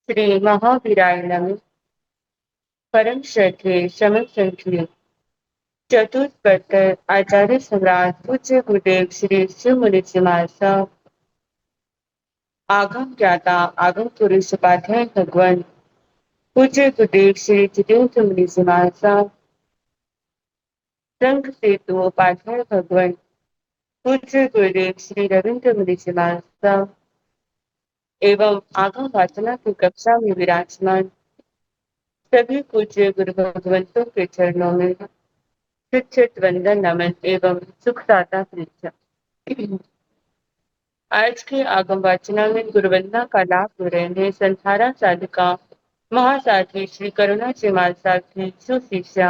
श्री महावीराय नमः। परम श्रद्धेय समसंख्य चतुष्पद आचार्य सम्राट पूज्य गुरुदेव श्री शिव मुनि जी महाराज आगम ज्ञाता आगम पुरुष उपाध्याय भगवान पूज्य गुरुदेव श्री जितेंद्र मुनि जी महाराज संघ सेतु उपाध्याय भगवान पूज्य गुरुदेव श्री रविंद्र मुनि जी महाराज एवं आगम वाचना की कक्षा में विराजमान सभी पूज्य गुरु भगवंतों के चरणों में शिक्षित वंदन नमन एवं सुखदाता परीक्षा। आज के आगम वाचना में गुरुवंदना का लाभ हो रहे हैं संधारा साधिका महासाध्वी श्री करुणा चिमाल साहब की सुशिष्या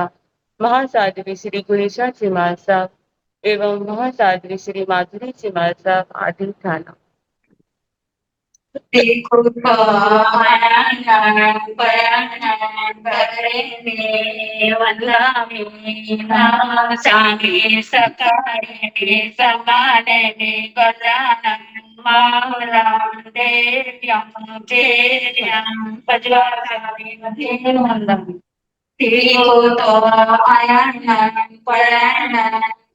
महासाध्वी श्री गुणेशा चिमाल साहब एवं महासाध्वी श्री माधुरी चिमाल साहब आदि थाना। देखो तो आनंद बयान करेंगे वंदामी नाम सांगे सकारे समाने गजानन मावराम देव्यं जेव्यं पजवासामि मधे वंदम देखो तो आनंद बयान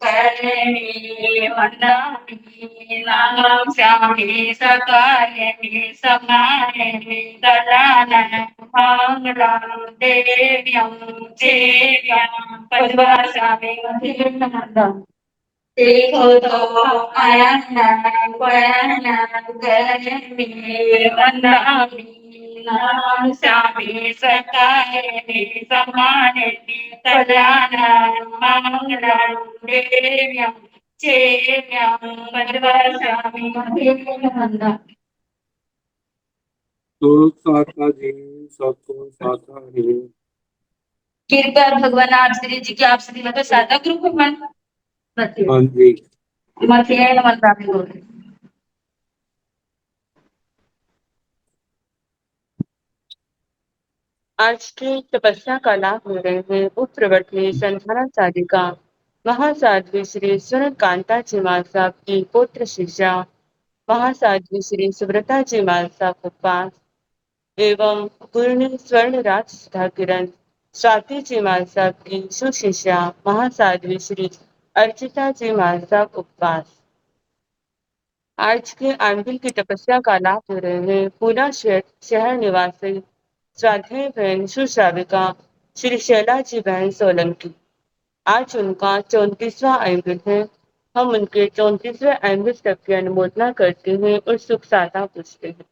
करेंगे वंदामी नाम सांगे सकारे समाने गजानन मावराम देव्यं जेव्यं पजवासामि मधे वंदम देखो तो आनंद बयान करेंगे वंदामी नाम श्यामी सकारे समाने कल्याण मंगलम देव्यं चेव्यं पद्मश्यामी मधुरनंदन। तो साथा जी सबको साथा है। कृपया भगवान आप श्री जी की आप श्री मतलब साधा ग्रुप भगवान हाँ जी मथिए नमन बोल आज की तपस्या का लाभ हो रहे हैं उपप्रवर्तनी संधारा साधिका महासाध्वी श्री स्वर्ण कांता जी माल साहब की पुत्र शिष्या महासाध्वी श्री सुव्रता जी माल साहब उपवास एवं पूर्ण स्वर्ण राज सुधा किरण स्वाति जी माल साहब की सुशिष्या महासाध्वी श्री अर्चिता जी माल साहब उपवास। आज के आंबिल की तपस्या का लाभ हो रहे हैं पूना शहर निवासी स्वाध्याय बहन सुश्राविका श्री शैला जी बहन सोलंकी। आज उनका 34वां आंबिल है। हम उनके 34वें आंबिल तक की अनुमोदना करते हैं और सुख साधा पूछते हैं।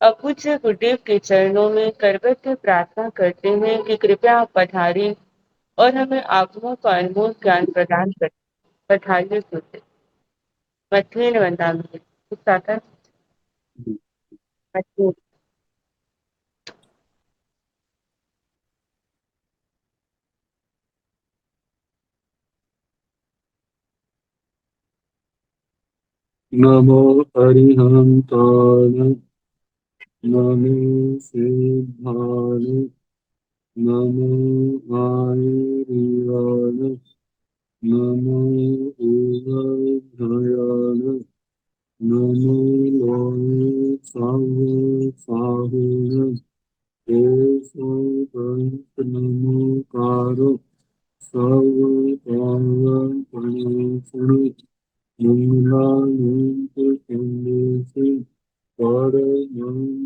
अब पूज्य गुरुदेव के चरणों में करवट के प्रार्थना करते हैं कि कृपया आप पधारें और हमें आत्मा का अनमोल ज्ञान प्रदान करें। पधारिए गुरुदेव। मध्य वंदामी सुख साधा मध्य। नमो अरिहंताय नमो सिद्धाय नमो आयुर्वाय नमो उदयभयाय नमो लोय साहुय नमोकारो सर्व पावन मंगलायंत परमंगलम।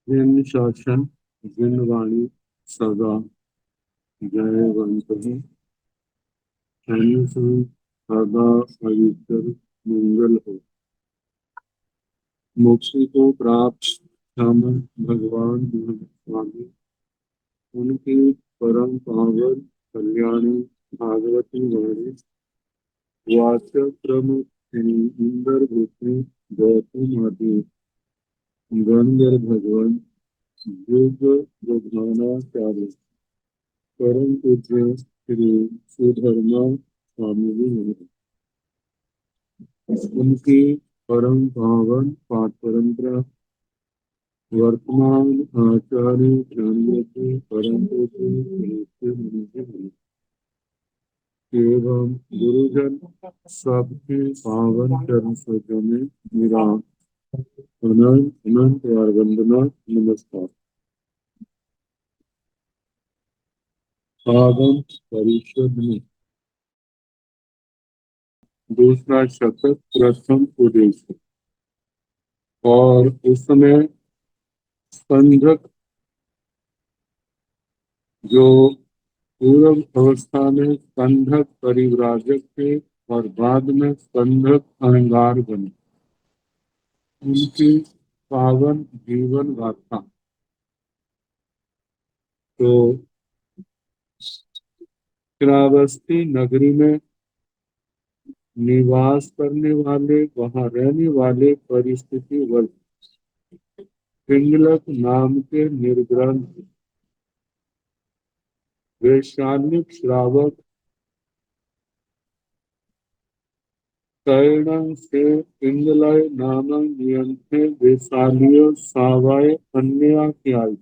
जिन शासन जिन वाणी सदा जयवंत सदा पवित्र मंगल हो। मोक्ष को प्राप्त हम भगवान स्वामी उनकी परम पावन कल्याणी भागवती वाणी वाच्य क्रम इंदर भूति गौतम आदि गंधर भगवान युग प्रधानाचार्य परम पूज्य श्री सुधर्मा स्वामी जी उनकी परम पावन पाठ परंपरा वर्तमान आचार्य ज्ञानवती परम पूज्य एवं गुरुजन सबके पावन चरण सरोज में मेरा अनंत अनंत बार वंदना नमस्कार। पावन परिषद में दूसरा शतक प्रथम उद्देश्य और उस समय स्कंधक जो पूर्व अवस्था में स्कंधक परिव्राजक थे और बाद में स्कंधक अहंगार बने, उनकी पावन जीवन गाथा। तो श्रावस्ती नगरी में निवास करने वाले, वहां रहने वाले परिस्थिति वर्ग पिंगलक नाम के निर्ग्रंथ वैशालिक श्रावक कैर्ण से पिंगलय नामक नियंत्रण वैशालियों सावाय अन्याख्यायी।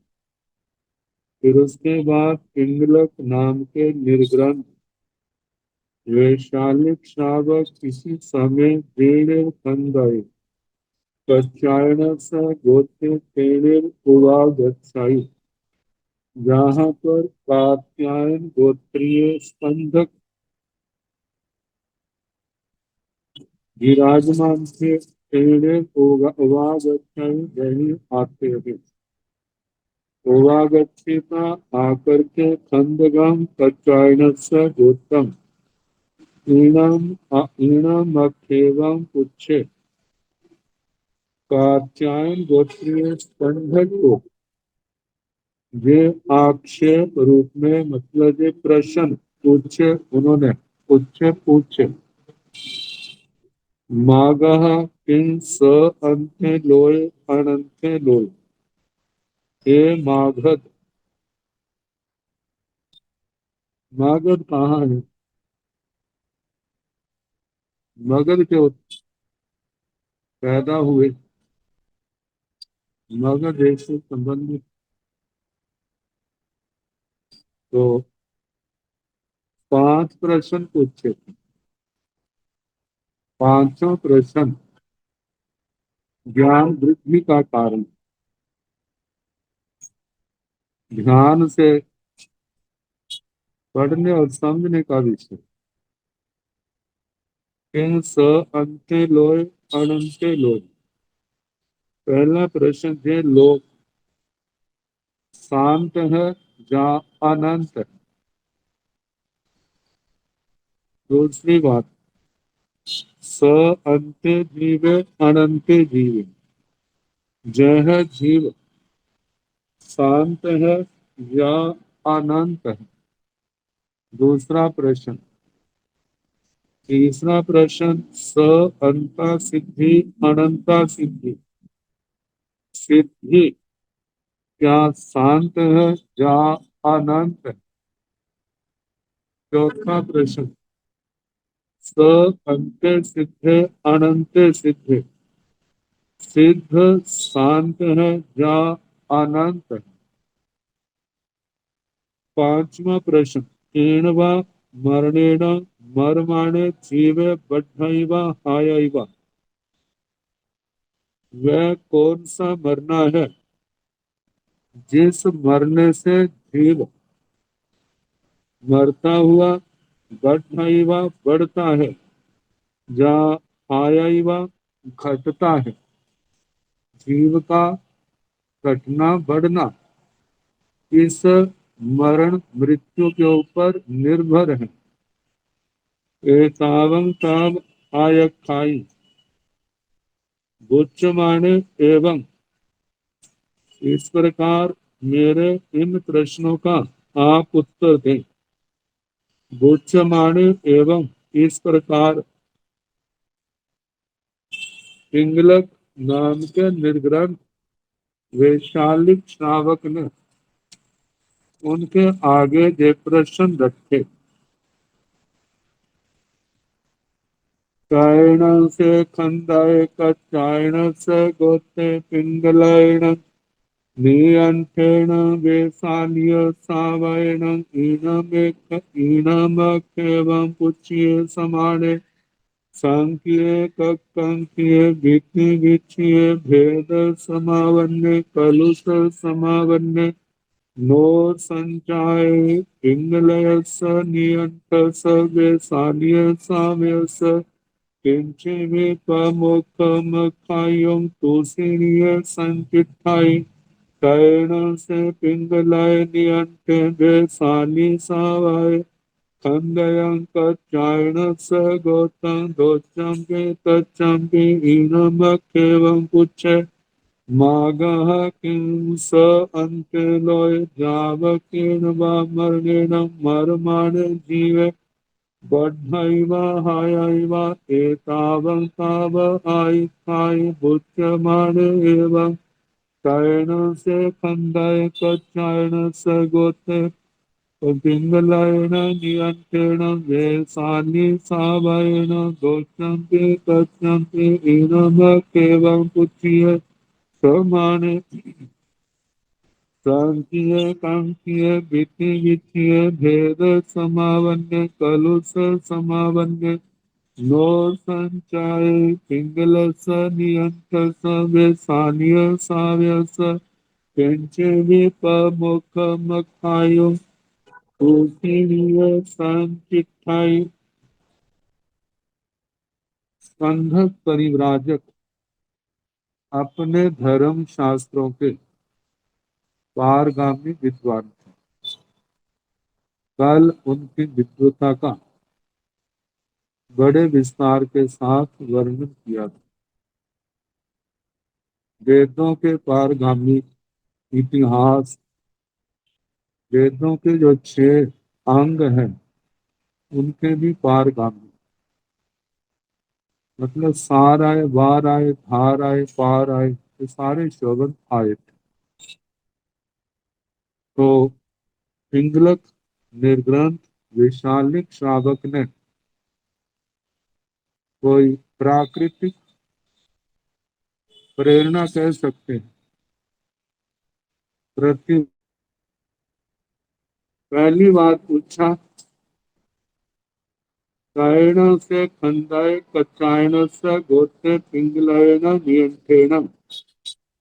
फिर उसके बाद पिंगलक नाम के निर्ग्रंथ वैशालिक श्रावक किसी समय देणे खंडय कच्चायन स गोत्र तेणेर उवागच्छाई, जहाँ पर कात्यायन गोत्रीय स्कंधक विराजमान थे, तेणेर उवागच्छाई वही आते हैं। उवागच्छेता आकर के खंडगम कच्चायन स गोत्रम ईणम अखेवम पुच्छे। कात्यायन गोत्रीय स्कंधक को वे आक्षेप रूप में, मतलब ये प्रश्न पूछे उन्होंने, पूछे मागह किं स अंते लोय अनंते लोय। हे मागध, मागध कहाँ है? मगध के पैदा हुए, मगध देश से संबंधित। तो 5 प्रश्न पूछे थे, पांचों प्रश्न ज्ञान वृद्धि का कारण, ध्यान से पढ़ने और समझने का विषय। किं स अंते लोय अनंते लोय। पहला प्रश्न है, लोक शांत है या अनंत है? दूसरी बात, स अंते जीवे अनंते जीवे, जह जीव शांत है या अनंत है? दूसरा प्रश्न। तीसरा प्रश्न, स अंता सिद्धि अनंता सिद्धि, सिद्धि क्या शांत है या अनंत है? चौथा प्रश्न, स अंते सिद्धे अनंते सिद्धे, सिद्ध शांत है या अनंत है? पांचवा प्रश्न, केन वा मरणेन मरमाणे जीवे बढ़इवा हायइवा, वह कौन सा मरना है जिस मरने से जीव मरता हुआ बढ़इवा बढ़ता है या हायइवा घटता है? जीव का घटना बढ़ना इस मरण मृत्यु के ऊपर निर्भर है। एतावं ताव आयखाई बुच्चमाने एवं, इस प्रकार मेरे इन प्रश्नों का आप उत्तर दें। बुच्चमाने एवं, इस प्रकार पिंगलक नाम के निर्ग्रंथ वैशालिक श्रावक ने उनके आगे ये प्रश्न रखे। चायण से खंडाय कच्चायण से गोते पिंगलायण नियंत्रण वेशाल्य सावयण ईनमेव पुच्य समाने सांख्ये कंख्ये विधि विच्य भेद समावन्य कलुष समावन्य नो संचाय पिंगलयस नियंतस वेशाल्य सावयस किंचिमेकमोकमखायं तोषिणीय संचित्ताय कैरण से पिंगलाय नियंते वेशाली सावाय खंडयं कच्चायण स गौतम दोषं के तच्चं के ईनमखेवं पुच्छ मागः किं स अन्ते लोय जावकेन वा मरणेन मर्माण जीवे बद्धैव हायैव एतावं ताव आयुष्याय भुज्यमाने एवं कैण से खंडाय कच्चायण स गोते पिंगलायन नियंत्रण वेशाली सावयन दोषंते कच्चंते इनमकेवं पुच्य समाने सांख्ये कांख्ये विधि विच्य भेद समावन्य कलुष समावन्य नो संचाय पिंगलस नियंतस वेशाल्य साव्यस किंचे विपमुखमखायो तूषणीय संचित्ताय स्कंधक परिव्राजक अपने धर्म शास्त्रों के पारगामी विद्वान। कल उनकी विद्वता का बड़े विस्तार के साथ वर्णन किया था। वेदों के पारगामी इतिहास, वेदों के जो 6 अंग हैं उनके भी पारगामी, मतलब सार आए, वार आए, धार आए, पार आए, ये सारे शब्द आए थे। तो पिंगलक निर्ग्रंथ वैशालिक श्रावक ने कोई प्राकृतिक प्रेरणा कह सकते हैं, प्रति पहली बात पूछा कायण से खंडाय कच्चायण से गोत्रे पिंगलायन नियंत्रण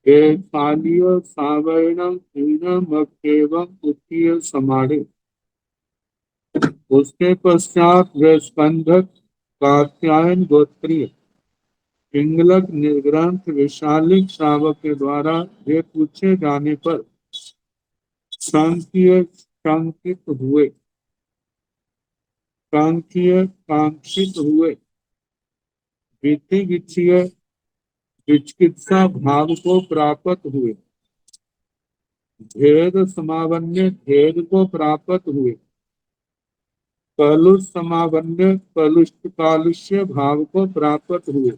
सालिय सावयणम हीनमकेवं उत्तीय समाड़े। उसके पश्चात वे स्कंधक कात्यायन गोत्रीय पिंगलक निर्ग्रंथ विशालिक श्रावक के द्वारा ये पूछे जाने पर सांख्य शंकित हुए, कांक्षीय कांक्षित हुए, विधि विचय विचिकित्सा भाव को प्राप्त हुए, भेद समावन्य भेद को प्राप्त हुए, कलुष समावन्य कालुष्य भाव को प्राप्त हुए।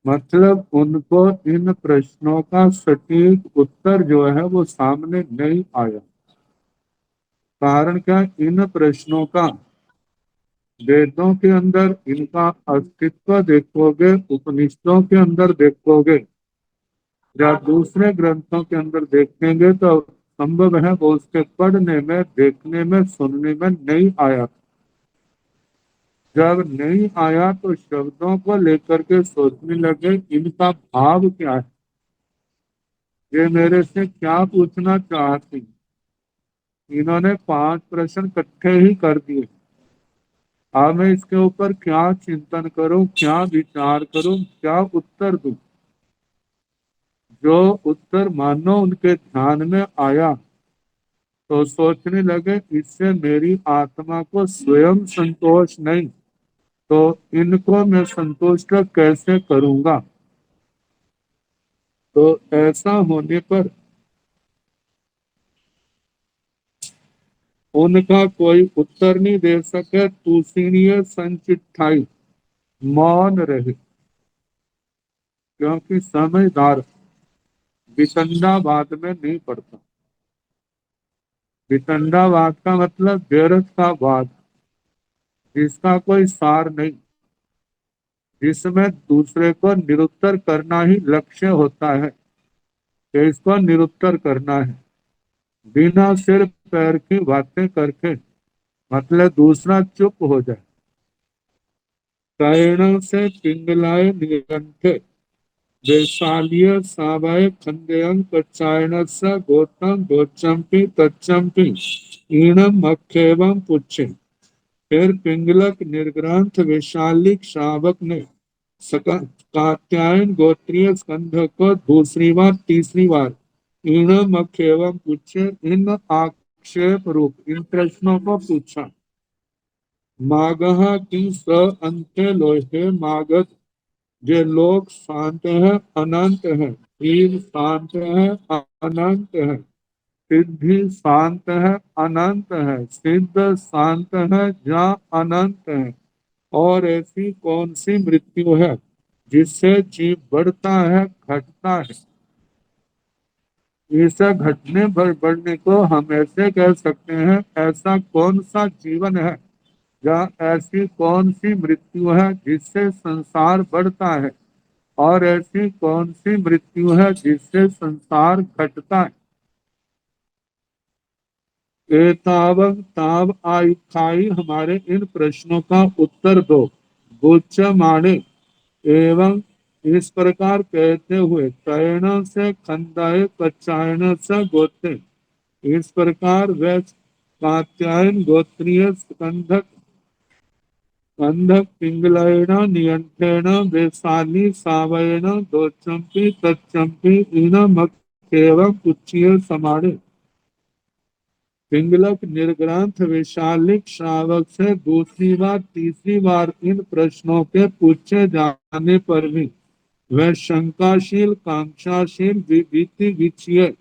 मतलब उनको इन प्रश्नों का सटीक उत्तर जो है वो सामने नहीं आया। कारण क्या? इन प्रश्नों का वेदों के अंदर इनका अस्तित्व देखोगे, उपनिषदों के अंदर देखोगे या दूसरे ग्रंथों के अंदर देखेंगे तो संभव है वो उसके पढ़ने में, देखने में, सुनने में नहीं आया। जब नहीं आया तो शब्दों को लेकर के सोचने लगे इनका भाव क्या है, ये मेरे से क्या पूछना चाहती। इन्होंने 5 प्रश्न इकट्ठे ही कर दिए। अब मैं इसके ऊपर क्या चिंतन करूं, क्या विचार करूं, क्या उत्तर दूं। जो उत्तर मानो उनके ध्यान में आया तो सोचने लगे इससे मेरी आत्मा को स्वयं संतोष नहीं, तो इनको मैं संतुष्ट कैसे करूंगा। तो ऐसा होने पर उनका कोई उत्तर नहीं दे सके, तूषणीय संचित्ताई मौन रहे, क्योंकि समझदार वितंडावाद में नहीं पड़ता। वितंडावाद का मतलब व्यर्थ का वाद, जिसका कोई सार नहीं, जिसमें दूसरे को निरुत्तर करना ही लक्ष्य होता है, कि इसको निरुत्तर करना है, बिना सिर पैर की बातें करके, मतलब दूसरा चुप हो जाए। कैण से पिंगलाय निरंथे वैशाल्य सावय खंडयं कच्चायनस्य गोत्रं गोचम्पि तच्चम्पि ईणम मख्येवं पुच्छे। फिर पिंगलक निर्ग्रंथ वैशालिक श्रावक ने कात्यायन गोत्रीय स्कंध को दूसरी बार तीसरी बार ईणम मख्येवं पूछे, इन आक्षेप रूप इन प्रश्नों को पूछा। मागह की स अंत्य लोहे मागत, जे लोग शांत है अनंत है, जीव शांत है अनंत है, सिद्धि शांत है अनंत है, सिद्ध शांत है जहाँ अनंत है। और ऐसी कौन सी मृत्यु है जिससे जीव बढ़ता है घटता है। ऐसा घटने बढ़ने को हम ऐसे कह सकते हैं, ऐसा कौन सा जीवन है या ऐसी कौन सी मृत्यु है जिससे संसार बढ़ता है, और ऐसी कौन सी मृत्यु है जिससे संसार घटता है। एताव ताव आयुखाई, हमारे इन प्रश्नों का उत्तर दो। गोचमाणे, एवं इस प्रकार कहते हुए, कैण से खंडाए कच्चायन से गोते, इस प्रकार वह कात्यायन गोत्रीय स्कंधक अंधक पिंगलेन नियंत्रेण वैशाली सावयन दोचंपी तच्चंपी ईनमक्येवं उच्चीय समाणे। पिंगलक निर्ग्रंथ वैशालिक श्रावक से दूसरी बार तीसरी बार इन प्रश्नों के पूछे जाने पर भी वह शंकाशील कांक्षाशील विधि विचय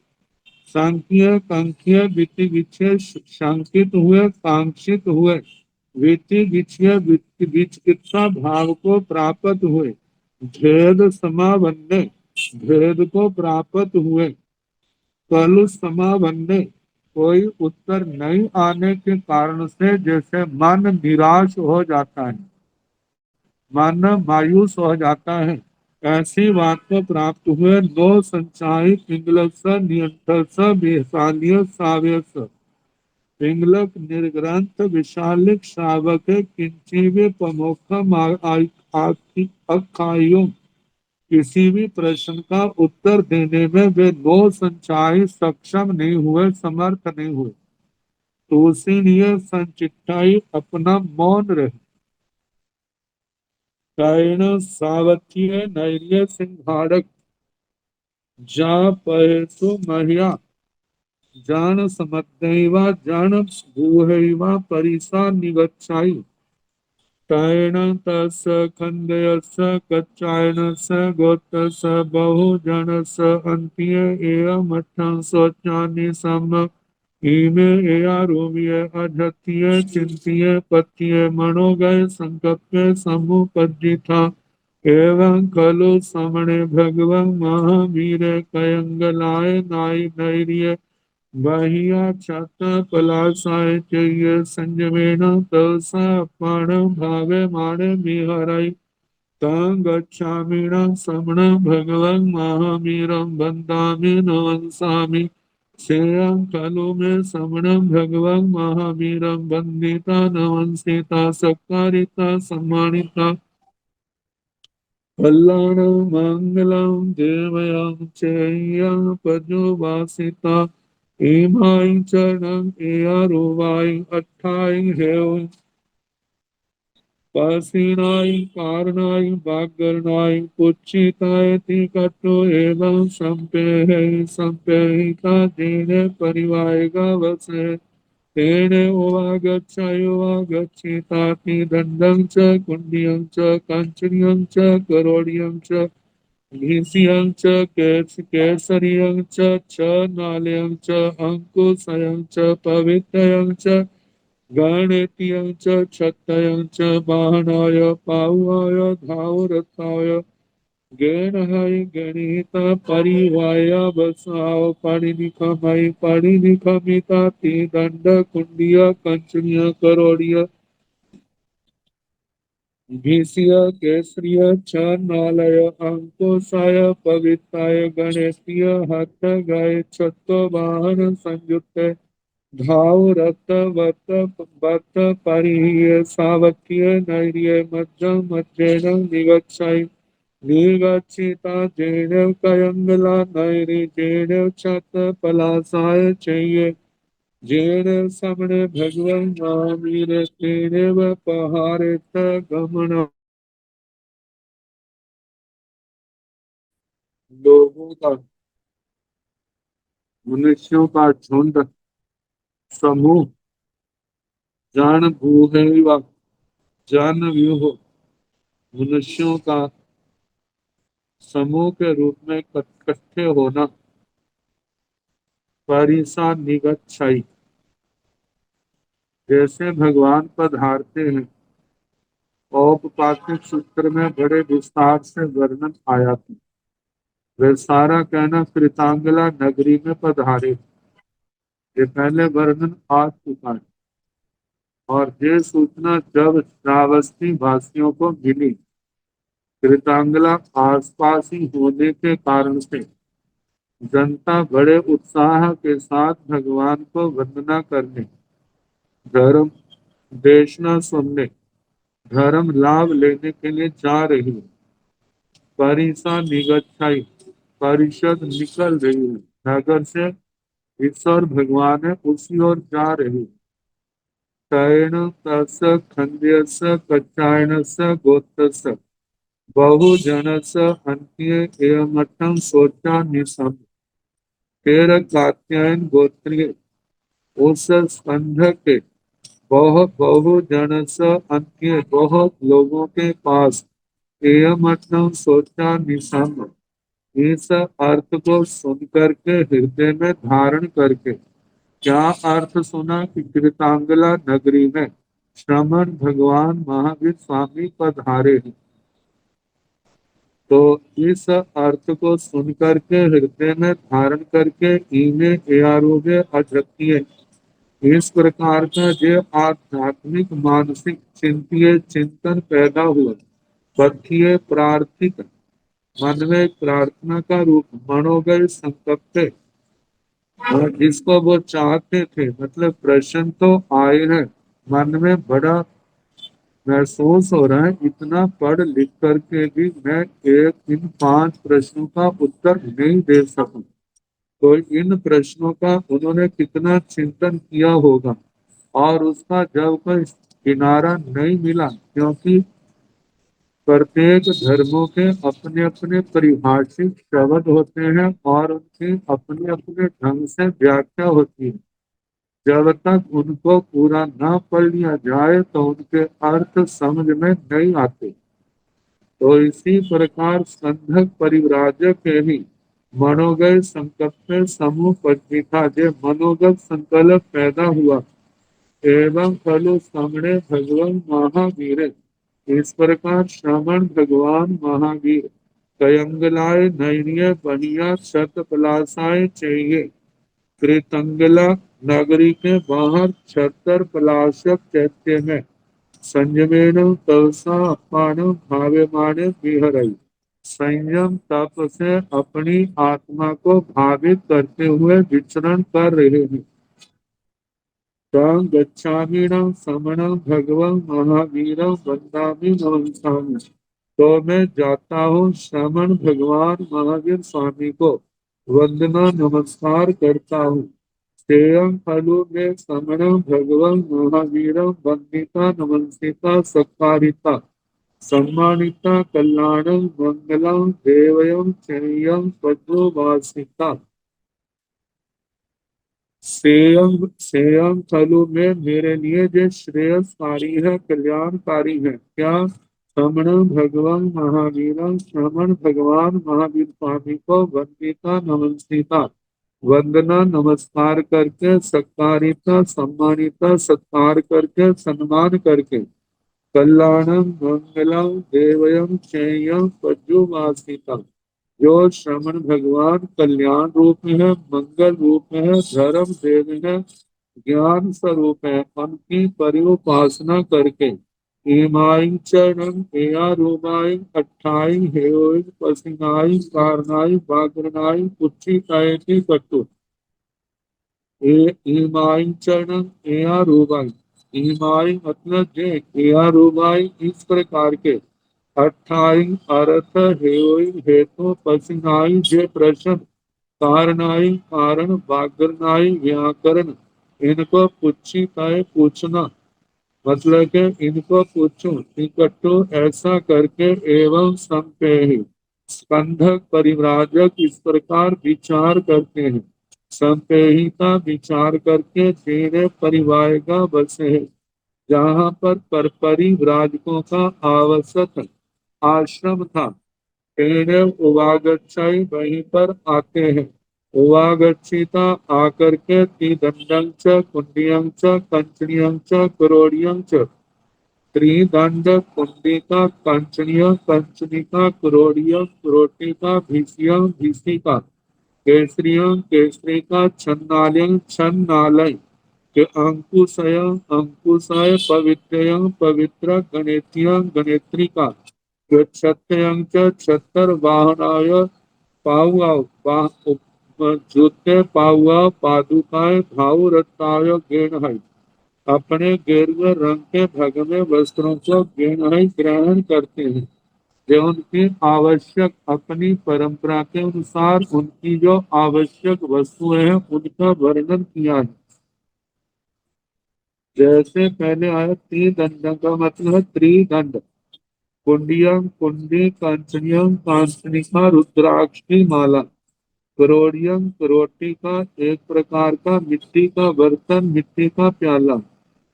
सांख्य कांक्षीय विधि विचय शंकित हुए कांक्षित हुए विधि विचय विचिकित्सा भाव को प्राप्त हुए, भेद समावन्ने भेद को प्राप्त हुए, कलु समावन्ने कोई उत्तर नहीं आने के कारण से जैसे मन निराश हो जाता है, मन मायूस हो जाता है, ऐसी बात को प्राप्त हुए। नो संचाई पिंगलस नियंत्रस विशाल्य साव्यस, पिंगलक निर्ग्रंथ विशालिक श्रावक किंचिव प्रमुखम अखायुम, किसी भी प्रश्न का उत्तर देने में वे नो संचाई सक्षम नहीं हुए, समर्थ नहीं हुए। तुलसीय संचिठाई अपना मौन रहे। कैण सावथ्य नैर्य सिंहाड़क, जा पहेतु महिया जान समद्दैवा जान भूहैवा परिसा निगच्छाई। कैण तस् खंडयस कच्चायनस गोत्रस बहुजनस अन्त्य एवमठं शौचानि सम इमे एयारोम्य अधत्य चिंत्य पत्य मनोगय संकप्य समुपजिता। एवं खलु समणे भगवं महावीर कयंगलाय नाय नैर्य बाह्या छाता पलासाय चय संयमेन तसा पाण भावे माण विहराय। तां गच्छामिनं समणं भगवं महावीरं वन्दामि नमस्सामि। श्रेयं खलु मे समणं भगवं महावीरं वन्दिता नमस्कृता सत्कारिता सम्मानिता। कल्याणं मङ्गलं देवयं चेयं पशुवासिता। इमाई चरणं एयारुवाई अट्ठाई हेव पासीनाई कारनाई बागरनाई पुच्छिताय तिकटो एवं संपेहिता तेने परिवायगा वसे। तेने उवागच्छायुवागच्छिताति दंडं च कुंडियं च कांचन्यं च करोडियं च घीसियं च केसरियं च नालयं च अंकुशयं च पवित्रयं च गणित्यं च छत्तयं च वाहनाय पावाय धावरथाय गेनहय गणिता परिवाय बसाव परिनिखमय परिनिखमिता ती दंड कुंडिय कंचनीय करोड़िय भीष्य केसरिय छानालय अंकुशाय पवित्राय गणेशीय हत गए छत्तो वाहन संयुक्त धाव रत वत वत परिय सावकीय नैर्य मध्यम मध्येन निगच्छाय निर्गच्छिता जेन कयंगला नैरि जेन छत पलासाय चैये जेन समणे भगवन् नामीर तेने व पहारेत गमन। लोगों का, मनुष्यों का झुंड, समूह, जान भूहेवा, जान व्यूह, मनुष्यों का समूह के रूप में इकट्ठे होना, परिसा निगच्छाई, जैसे भगवान पधारते हैं। औपपातिक सूत्र में बड़े विस्तार से वर्णन आया था। वे सारा कहना कृतांगला नगरी में पधारे, ये पहले वर्णन आ चुका है। और ये सूचना जब श्रावस्ती वासियों को मिली, कृतांगला आसपास ही होने के कारण से जनता बड़े उत्साह के साथ भगवान को वंदना करने, धर्म देशना सुनने, धर्म लाभ लेने के लिए जा रही है। परिसा निगच्छाई, परिषद निकल रही है, नगर से ईश्वर भगवान है उसी ओर जा रही है। तैण तस खंड्यस कच्चायनस गोत्रस बहुजनस अन्त्य एवमठं सोचा निसम तेर कात्यायन गोत्रीय उस स्कंध के बहुजनस अन्य बहुत लोगों के पास एवमठं सोचा निसम, इस अर्थ को सुन करके हृदय में धारण करके। क्या अर्थ सुना कि कृतांगला नगरी में श्रमण भगवान महावीर स्वामी पधारे हैं। तो इस अर्थ को सुन करके हृदय में धारण करके इन्हें आरोग्य अद्वितीय, इस प्रकार का जो आध्यात्मिक मानसिक चिंतित चिंतन पैदा हुआ, पथिये प्रार्थिक, मन में प्रार्थना का रूप मनोगय संकल्प, और जिसको वो चाहते थे, मतलब प्रश्न तो आए हैं, मन में बड़ा महसूस हो रहा है इतना पढ़ लिख करके भी मैं एक इन 5 प्रश्नों का उत्तर नहीं दे सकूं। तो इन प्रश्नों का उन्होंने कितना चिंतन किया होगा, और उसका जब कोई किनारा नहीं मिला, क्योंकि प्रत्येक धर्मों के अपने अपने परिभाषित शब्द होते हैं और उनकी अपने अपने ढंग से व्याख्या होती है। जब तक उनको पूरा ना पढ़ लिया जाए तो उनके अर्थ समझ में नहीं आते। तो इसी प्रकार संघक परिव्राजक के भी मनोगत संकल्प समूह पत्रिका जो मनोगत संकल्प पैदा हुआ, एवं फलो सामने भगवान महावीर, इस प्रकार श्रवण भगवान महावीर कयंगलाय नैनीय बनिया शत पलासाय चाहिए, कृतंगला नगरी के बाहर 76 पलाशक चैत्य में संयमेन तलसा अपान भाव्यमान विहरई, संयम तप से अपनी आत्मा को भावित करते हुए विचरण कर रहे हैं। तं गच्छामिनं समणं भगवं महावीरं वन्दामि नमस्कामि, तो मैं जाता हूँ श्रमण भगवान महावीर स्वामी को वंदना नमस्कार करता हूँ। सेयं खलु में समणं भगवं महावीरं वंदिता नमस्कृता सत्कारिता सम्मानिता कल्याणं मंगलं देवयं चेयं पद्मवासिता। सेयम फलु में मेरे लिए जो श्रेयसकारी है, कल्याणकारी है। क्या? श्रमण भगवान महावीर, श्रमण भगवान महावीर स्वामी को वंदिता नमस्कृता, वंदना नमस्कार करके, सत्कारिता सम्मानिता सत्कार करके, सम्मान करके, कल्याणम मंगलम देवयम चेयम पज्जुवासिता, जो श्रमण भगवान कल्याण रूप में है, मंगल रूप में है, धर्म देव है, ज्ञान स्वरूप है, उनकी परिउपासना करके ईमाई चरण एया रूमाई अट्ठाई हेओई पसिनाई कारनाई बागरनाई पुच्छी कायती कट्टू ईमाई चरण एया रूमाई ईमाई मतलब जे एया रूमाई इस प्रकार के अट्ठाई अर्थ हेओई हेतु पसिनाई जे प्रश्न कारनाई कारण बागरनाई व्याकरण इनको पुच्छी काए पूछना मतलब कि इनको पूछो इकट्ठो ऐसा करके एवं संपेहि स्कंधक परिव्राजक इस प्रकार विचार करते हैं संपेहि का विचार करके तेरे परिवार का बसे है जहाँ पर परिव्राजकों का आवश्यक आश्रम था तेरे उवागच्छाई वहीं पर आते हैं उवागच्छिता आकर के तिदंडं च कुंडियं च कंचनियं च करोड़ियं च त्रिदंड कुंडिका कंचनिया कंचनिका करोड़िया करोटिका भीषिया भीषिका केसरिया केसरिका छन्नालय छन्नालय के अंकुशय अंकुशय पवित्रय पवित्र गणेतिया गणेत्रिका के क्षत्यं च छतर वाहनाय पाहुआ जूते पाहुआ पादुकाय भाव रत्ताय गेण है अपने गेरुए रंग के भगवे वस्त्रों को ग्रहण करते हैं जो उनकी आवश्यक अपनी परंपरा के अनुसार उनकी जो आवश्यक वस्तुएं हैं उनका वर्णन किया है जैसे पहले आया त्रिदंड का मतलब है त्रिदंड कुंडियम कुंडी कांचनियम कांचनिका रुद्राक्ष की माला करोड़ियम करोटी का एक प्रकार का मिट्टी का बर्तन मिट्टी का प्याला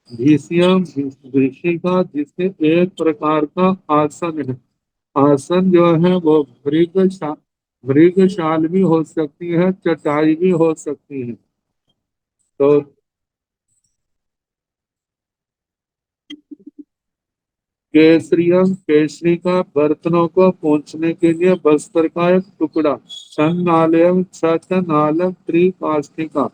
भीषियम भीषिका जिससे एक प्रकार का आसन है आसन जो है वो मृगशाल भी हो सकती है चटाई भी हो सकती है तो केसरियम केसरी का बर्तनों को पोंछने के लिए बस्तर का एक टुकड़ा छन्नालयम छनालम त्रिकाष्ठिका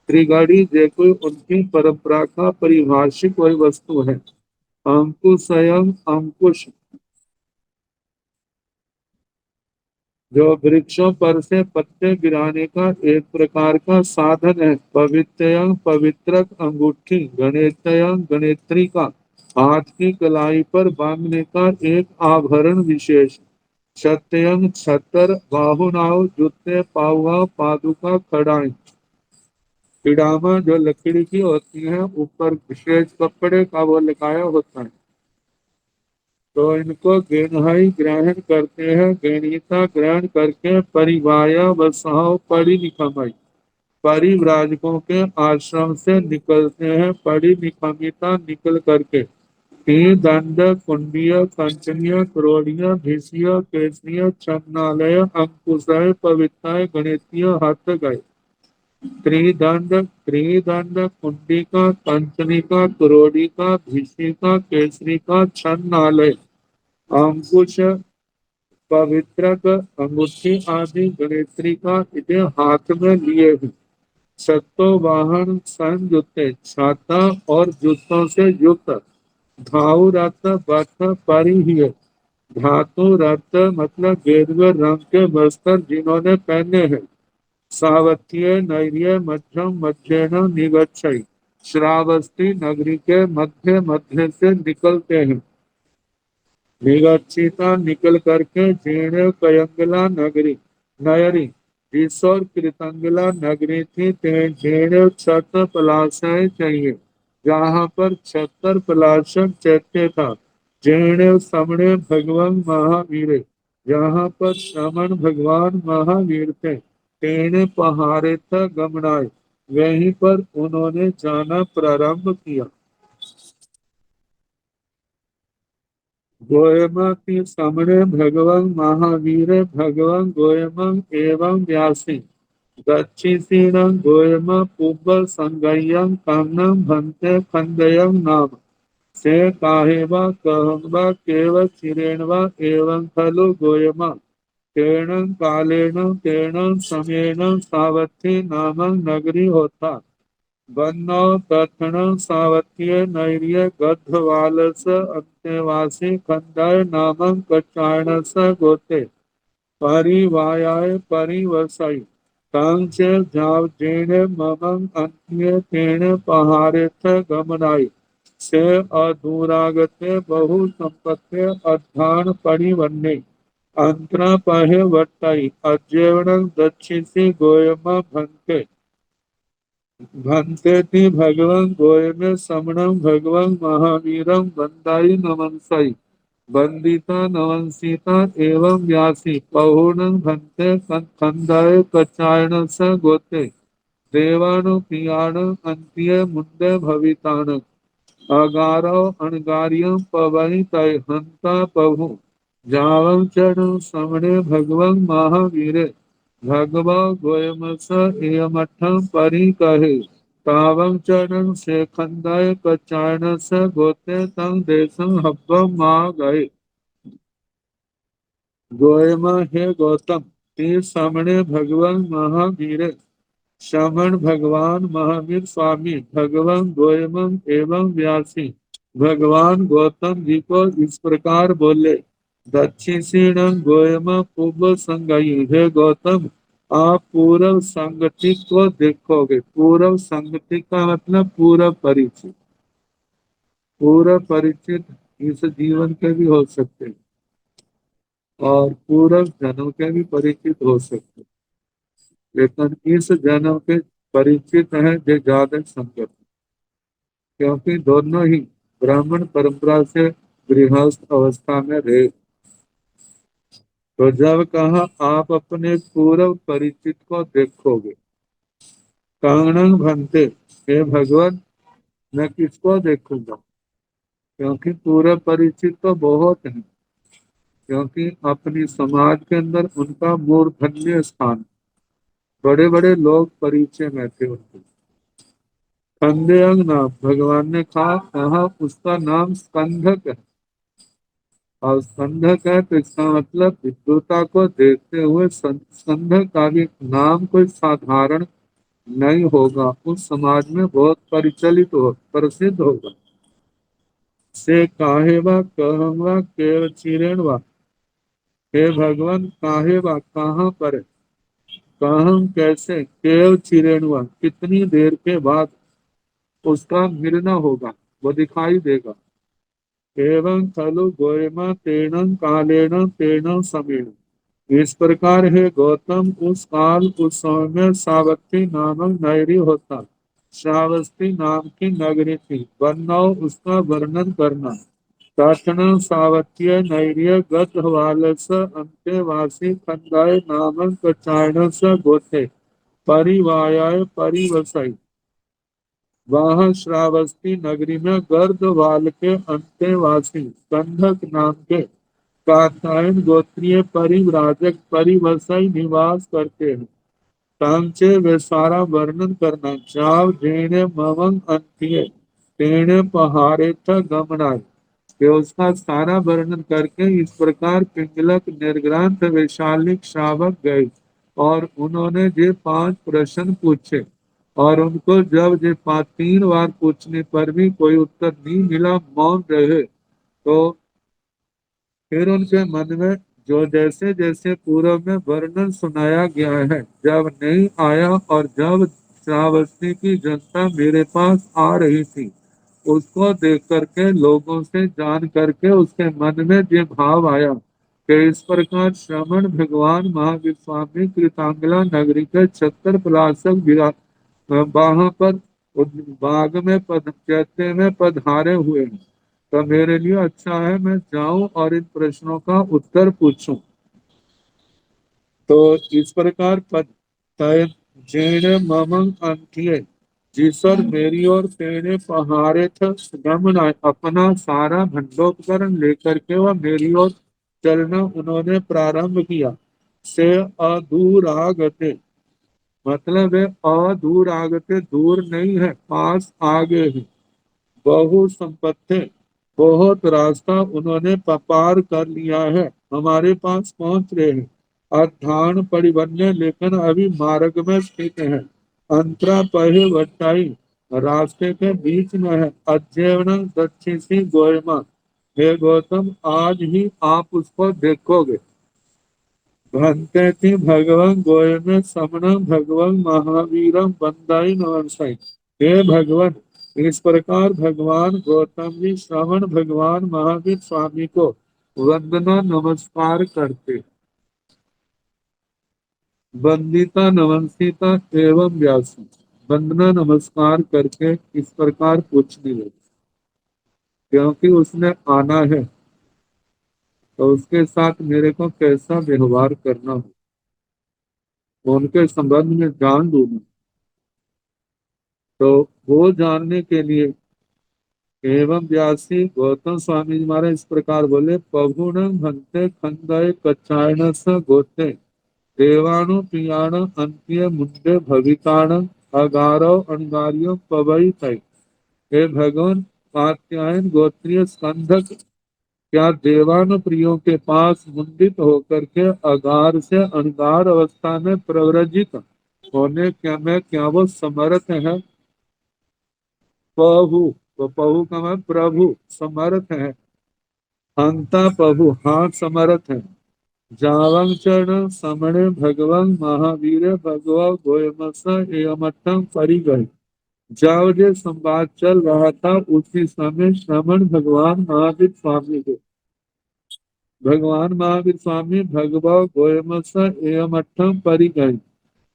त्रिगढ़ी देखो उनकी परंपरा का परिभाषिक वही वस्तु है अंकुशयम अंकुश जो वृक्षों पर से पत्ते गिराने का एक प्रकार का साधन है पवित्रयं पवित्रक अंगूठी गणेशयं गणेत्री का हाथ की कलाई पर बांधने का एक आभरण विशेष क्षत्यं छतर बाहुनाव जूते पाहुआ पादुका खड़ाई पिडामा जो लकड़ी की होती है ऊपर विशेष कपड़े का वो लगाया होता है तो इनको गेनहाई ग्रहण करते हैं गणिता ग्रहण करके परिवाया वसाओ पढ़ी निकमाई परिव्राजकों के आश्रम से निकलते हैं पढ़ी निकमिता निकल करके तीन दंड कुंडिया कंचनिया क्रोड़िया भीषिया केसरिया छन्नालय अंकुशय पवित्रय गणितीय हाथ गए त्रिदंड त्रिदंड कुंडिका कंचनिका क्रोड़िका भीषिका केसरिका छन्नालय अंकुश पवित्रक अंगूठी आदि गणेत्री का इसे हाथ में लिए हुए सत्तो वाहन संयुक्त छाता और जूतों से युक्त धाउ रथ बथ परिहिय धातु रथ मतलब गेरुए रंग के वस्त्र जिन्होंने पहने हैं सावत्य नैर्य मध्यम मध्यन निगच्छई श्रावस्ती नगरी के मध्य मध्य से निकलते हैं निगच्छिता निकल करके जीर्ण कयंगला नगरी नयरी ईश्वर कृतंगला नगरी थी जीर्ण छत्र पलाशय चाहिए जहाँ पर छतर पलाशक चैत्य था जीर्ण समणे भगवान महावीर जहाँ पर श्रमण भगवान महावीर थे तेने पहाड़े था गमनाए वहीं पर उन्होंने जाना प्रारंभ किया गोयमति समणे भगवं महावीर भगवं गोयमं एवं व्यासी दक्षिणं गोयम पुब्ब संगयं कामनं भन्ते खंदयं नाम से काहेवा कहंवा केव चिरेणवा एवं खलु गोयमा तेण कालेन तेण समेन सावथी नामं नगरी होता वन्नो दक्षिण सावत्य नैर्य गद्धवालस अंतेवासी खंडय नामं कचायणस गोते परिवायाय परिवसाई कांच जावजेन ममं अन्य तेन पहारेथ गमनाई से अधूरागते बहु संपत्ति अध्यान परिवन्ने अंतरा पहे वट्टाई अज्यवनं दक्षिसी गोयम भंते भंतेति भगवं गोयम समणं भगवं महावीरं वंदाई नमंसाई वंदिता नवंसिता एवं व्यासी पहुनं भंते खंडाय कचायन स गोते देवानु पियाण अंत्य मुंडे भवितान अगारो अणगार्यं पवहि तय हंता पहु जावं चरण समणे भगवं महावीरे भगवा गोयमस एयमठं परि कहे तावं चरण से खंदाय कचायन स गोते तं देशं हब्बं मा गए गोयम हे गौतम ते सामने भगवान महावीर श्रवण भगवान महावीर स्वामी भगवान गोयमम एवं व्यासी भगवान गौतम जी को इस प्रकार बोले दक्षिणम गोयम पूर्व संगई हे गौतम आप पूर्व संगति को देखोगे पूर्व संगति का मतलब पूर्व परिचित पूर्व परिचित इस जीवन के भी हो सकते हैं और पूर्व जनों के भी परिचित हो सकते हैं लेकिन इस जन्म के परिचित हैं जो ज्यादा संगत क्योंकि दोनों ही ब्राह्मण परंपरा से गृहस्थ अवस्था में रहे तो जब कहा आप अपने पूर्व परिचित को देखोगे कांगणं भंते हे भगवान मैं किसको देखूंगा क्योंकि पूर्व परिचित तो बहुत है क्योंकि अपनी समाज के अंदर उनका मूर्धन्य स्थान बड़े बड़े लोग परिचय में थे उनके स्कंदयंग नाम भगवान ने कहा उसका नाम स्कंधक है और स्कंधक है तो इसका मतलब विद्वता को देखते हुए स्कंधक का भी नाम कोई साधारण नहीं होगा उस समाज में बहुत परिचलित हो प्रसिद्ध होगा से काहे वा कहवा केव चिरेण वा हे भगवान काहे वा कहाँ पर कहाँ कैसे केव चिरेण वा कितनी देर के बाद उसका मिलना होगा वो दिखाई देगा एवं खलु गोयमा तेणं कालेन तेणं समेण इस प्रकार है गौतम उस काल उस समय में सावत्री नामक नगरी होता श्रावस्ती नाम की नगरी थी वर्णौ उसका वर्णन करना तक्षण सावत्य नैर्य गतवालस अंत्यवासी खंडाय नामक चारण स गोते परिवायाय परिवसाई वह श्रावस्ती नगरी में गर्दवाल के अंत्यवासी कंधक नाम के कात्यायन गोत्रीय परिव्राजक परिवसाई निवास करते हैं सांचे वे सारा वर्णन करना चाव जेने मवंग अंत्य तेने पहाड़े था गमनाय कि उसका सारा वर्णन करके इस प्रकार पिंगलक निर्ग्रांत वैशालिक श्रावक गए और उन्होंने ये 5 प्रश्न पूछे और उनको जब ये 3 बार पूछने पर भी कोई उत्तर नहीं मिला मौन रहे तो फिर उनके मन में जो जैसे जैसे पूर्व में वर्णन सुनाया गया है जब नहीं आया और जब श्रावस्ती की जनता मेरे पास आ रही थी उसको देख करके लोगों से जान करके उसके मन में ये भाव आया कि इस प्रकार श्रवण भगवान महावीर स्वामी कृतांगला नगरी के छत्र पलाशक वहां पर बाग में चैत्य में पधारे हुए हैं तो मेरे लिए अच्छा है मैं जाऊं और इन प्रश्नों का उत्तर पूछूं तो इस प्रकार तय जेण ममं अंत्य जिसर मेरी ओर तेने पहाड़े थ गमन अपना सारा भंडोपकरण लेकर के वह मेरी ओर चलना उन्होंने प्रारंभ किया से अधूरागते मतलब है अधूरागते दूर नहीं है पास आगे है बहु संपत्ति बहुत रास्ता उन्होंने पार कर लिया है हमारे पास पहुंच रहे हैं अर्थान परिवन्य लेकिन अभी मार्ग में स्थित है अंतरा पहे वटाई रास्ते के बीच में है। अध्ययन दक्षिणी गोयमा, हे गौतम आज ही आप उसको देखोगे। भंते थी भगवान गोय में समणम भगवान महावीरम बंदाई नवंसाई। हे भगवान, इस प्रकार भगवान गौतम जी श्रवण भगवान महावीर स्वामी को वंदना नमस्कार करते। वंदिता नमस्कृता एवं व्यासी, वंदना नमस्कार करके इस प्रकार पूछने लगे, क्योंकि उसने आना है तो उसके साथ मेरे को कैसा व्यवहार करना हो, उनके संबंध में जान लूंगा। तो वो जानने के लिए एवं व्यासी गौतम स्वामी जी महाराज इस प्रकार बोले, पहुण भंते खंडय कच्चायन स गोते देवाणु प्रियाण अंत्य मुंडे भविताण अगारो अणगारियो पवई तय। हे भगवान, कात्यायन गोत्रीय स्कंधक क्या देवान प्रियों के पास मुंडित होकर के अगार से अणगार अवस्था में प्रव्रजित होने क्या वो समर्थ है। पहु, तो पहु का मतलब प्रभु समर्थ है। हंता प्रभु, हाँ समर्थ है। जावं चरण समणे भगवं महावीर भगव गोयमस एमठम परि गए। जब ये संवाद चल रहा था उसी समय श्रवण भगवान महावीर स्वामी को, भगवान महावीर स्वामी भगव गोयमस एमठम परि गए।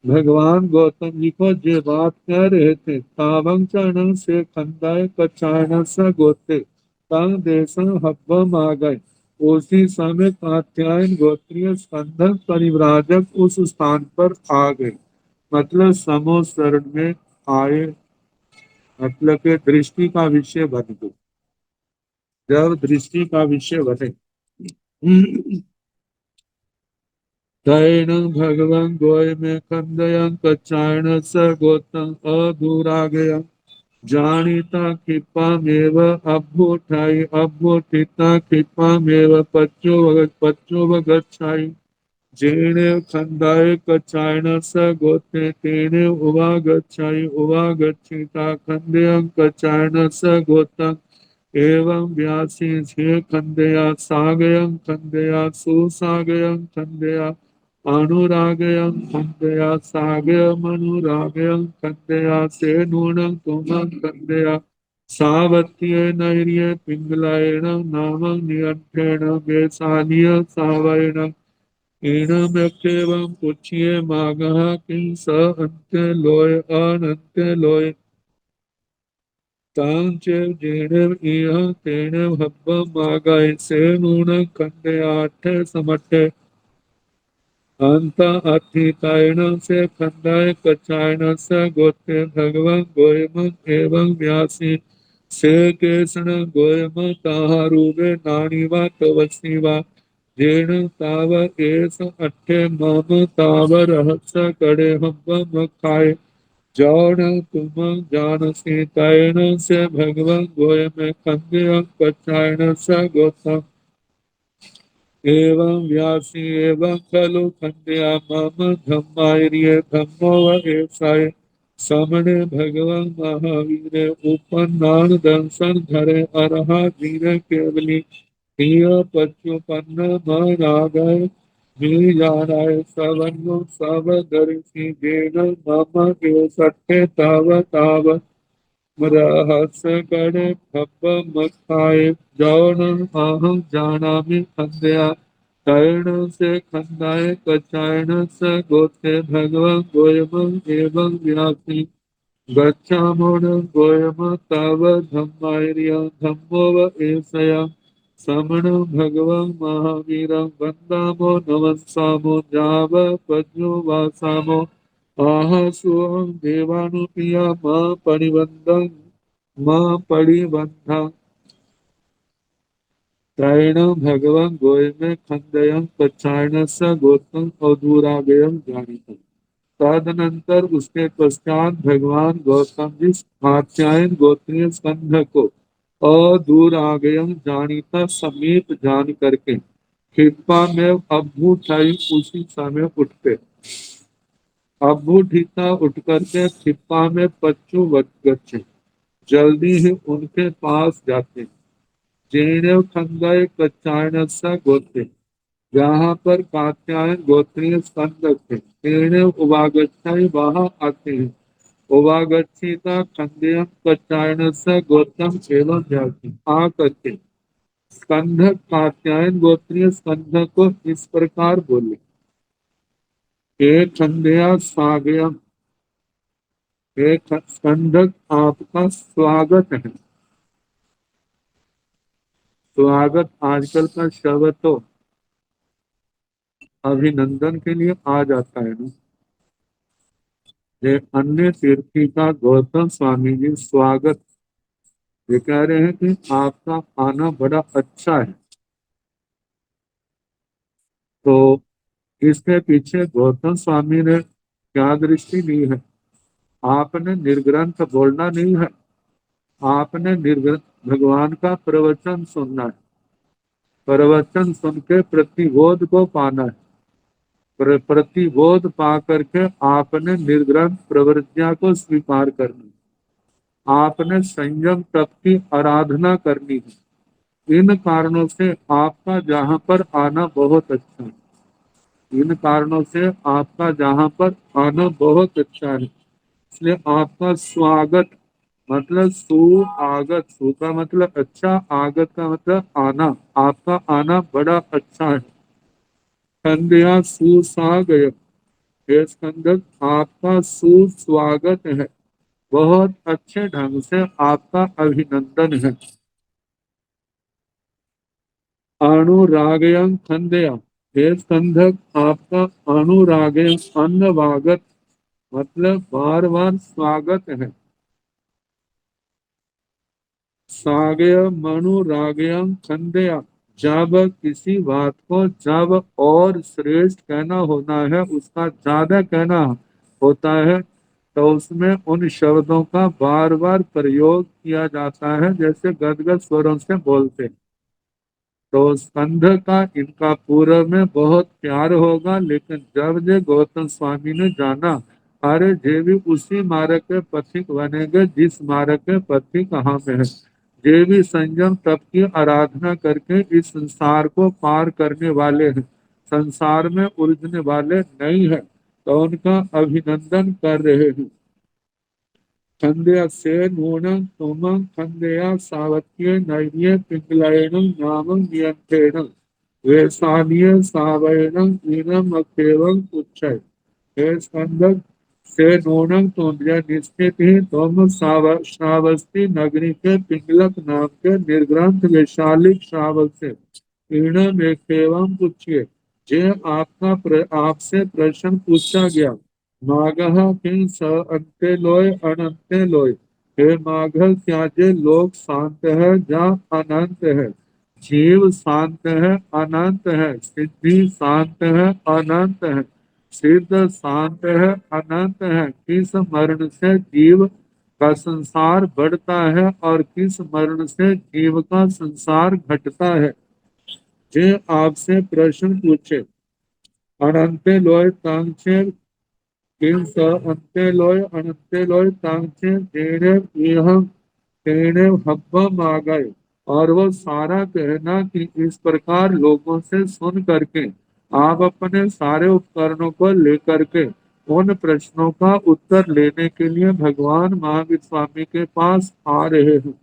भगवान गौतम जी को जो बात कह रहे थे, तावं चरण से खंडाय कचायन स गोते तंग देशं हब्बम आ गए। उसी समय कात्यायन गोत्रीय स्कंदन परिव्राजक उस स्थान पर आ गए। मतलब समो शरण में आए, मतलब के दृष्टि का विषय बन गए। जब दृष्टि का विषय बने, दैनं भगवं गोय में कंदयं कच्चायन स गोतम अधूरा गया। जानिता कृपामेव अभ्युठिता कृपामेव पच्चो वगच्छाई। जेने खंदाय कच्चायन स गोते तेने उवागच्छिता खंदयं कच्चायन स गोतम एवं व्यासी झे खंदया सागयं खंदया सुसागयं खंदया अनुरागयं खंदया सागयमनुरागयं खंदया से नूनं तुमं खंदया सावत्ये नैर्ये पिंगलायन नाम नियंत्रेण वेसानिय सावयन एनमेत्येवं पुच्ये मागः किं स अन्त्य लोय अनन्त्य लोय तांच जेनेव इह तेने हब्बं मागाय से नून खंडयाठ समट्टे अंत अथितायन से खंडाय कचायन स गोत्रे भगवं गोयम एवं व्यासी से केसण गोयम ताहारूवे नानीवा तवस्निवा जेन ताव एस अट्ठे मम ताव रहस कड़े हब्बं खाए। जौन तुम जानसी तैन से भगवं गोय में खंडय कच्चायन स गोतम एवं व्यासी एवं खलु खंडया मम धम्मायर्ये धम्मो व एसाय समणे भगवं महावीरे उपन्नान दंसन धरे अरहा धीरे केवली प्रिय पच्युपन्न मनागय मी जानाय सवन्नु सब दर्शी जेन मम के सत्य ताव ताव रहस करे खप मखाए। जौन अहं जानामि खंदया तैण से खंदाय कचायन स गोते भगवं गोयम एवं व्यासी गच्छामोन गोयम ताव धम्मायर्य धम्मो व एषया समण भगवं महावीरं वन्दामो नमस्सामो जाव पज्यो वासामो आह सुहं देवानुप्रिया मा परिबन्धं मा परिबन्धं त्रैण भगवं गोयमे खंडयं कच्चायन स गोत्रं अधूरागयं जानितं। तदनंतर उसके पश्चात भगवान गौतम जी कात्यायन गोत्रीय स्कंध को अधूरागयं जानिता समीप जान करके कृपा में अभूठाई उसी समय उठते। अबूढ़ीता उठ करके छिपा में पच्चू गच्छे, जल्दी ही उनके पास जाते। जेनेव खंगाए कच्चायनसा गोते, जहाँ पर कात्यायन गोत्रीय स्कंदक थे, तेनेव उवागच्छाई वहां आते हैं। उवागच्छिता खंडेयम कच्चायनसा गोतम एवं जाति आ करके स्कंधक कात्यायन गोत्रीय स्कंधक को इस प्रकार बोले, हे खंडेया सागयम, हे स्कंधक आपका स्वागत है। स्वागत आजकल का शब्द तो अभिनंदन के लिए आ जाता है ना। ये अन्य तीर्थी का गौतम स्वामी जी स्वागत, ये कह रहे हैं कि आपका आना बड़ा अच्छा है। तो इसके पीछे गौतम स्वामी ने क्या दृष्टि ली है? आपने निर्ग्रंथ बोलना नहीं है, आपने निर्ग्रंथ भगवान का प्रवचन सुनना है। प्रवचन सुन के प्रतिबोध को पाना है। प्रतिबोध पा करके आपने निर्ग्रंथ प्रवृत्तियां को स्वीकार करना है। आपने संयम तप की आराधना करनी है। इन कारणों से आपका जहाँ पर आना बहुत अच्छा है। इन कारणों से आपका जहाँ पर आना बहुत अच्छा है, इसलिए आपका स्वागत, मतलब सुआगत, सु का मतलब अच्छा, आगत का मतलब आना, आपका आना बड़ा अच्छा है। कंदया सुसागय, हे स्कंदक आपका सुस्वागत है, बहुत अच्छे ढंग से आपका अभिनंदन है। अनुरागयं खंदया, हे स्कंदक आपका अनुरागयं अन्नवागत, मतलब बार बार स्वागत है। सागय मनुरागयं खंदया, जब किसी बात को जब और श्रेष्ठ कहना होना है, उसका ज्यादा कहना होता है, तो उसमें उन शब्दों का बार बार प्रयोग किया जाता है, जैसे गदगद स्वरों से बोलते। तो स्कंध का इनका पूर्व में बहुत प्यार होगा, लेकिन जब जे गौतम स्वामी ने जाना, अरे जे भी उसी मार्ग के पथिक बनेंगे जिस मार्ग के पथिक कहाँ में है। जे भी संयम तप की आराधना करके इस संसार को पार करने वाले हैं, संसार में उलझने वाले नहीं है, तो उनका अभिनंदन कर रहे हैं। खंदया से नूनं तुमं खंदया सावत्ये नैर्ये पिंगलैनं नामं नियंत्रेण वेसानीय सावयनं ईनम अखेवं उच्चय, हे स्कंदक से नूनं तुम, यह निश्चित ही तुम श्रावस्ती नगरी के पिंगलक नाम के निर्ग्रंथ वैशालिक श्रावक से ईणम एवं पूछिए, जे आपसे प्रश्न पूछा गया। मागह किं स अंते लोय अनंते लोय, हे माघ क्या जे लोग शांत है या अनंत है। जीव शांत है अनंत है, सिद्धि शांत है अनंत है, सिद्ध शांत है अनंत है। किस मरण से जीव का संसार बढ़ता है और किस मरण से जीव का संसार घटता है, जे आपसे प्रश्न पूछे। अनंते लोय तांचे किं स अन्ते लोय अनंते लोय तांचे तेने यह तेने हब्बम आ गए। और वो सारा कहना कि इस प्रकार लोगों से सुन करके आप अपने सारे उपकरणों को लेकर के उन प्रश्नों का उत्तर लेने के लिए भगवान महावीर स्वामी के पास आ रहे हैं।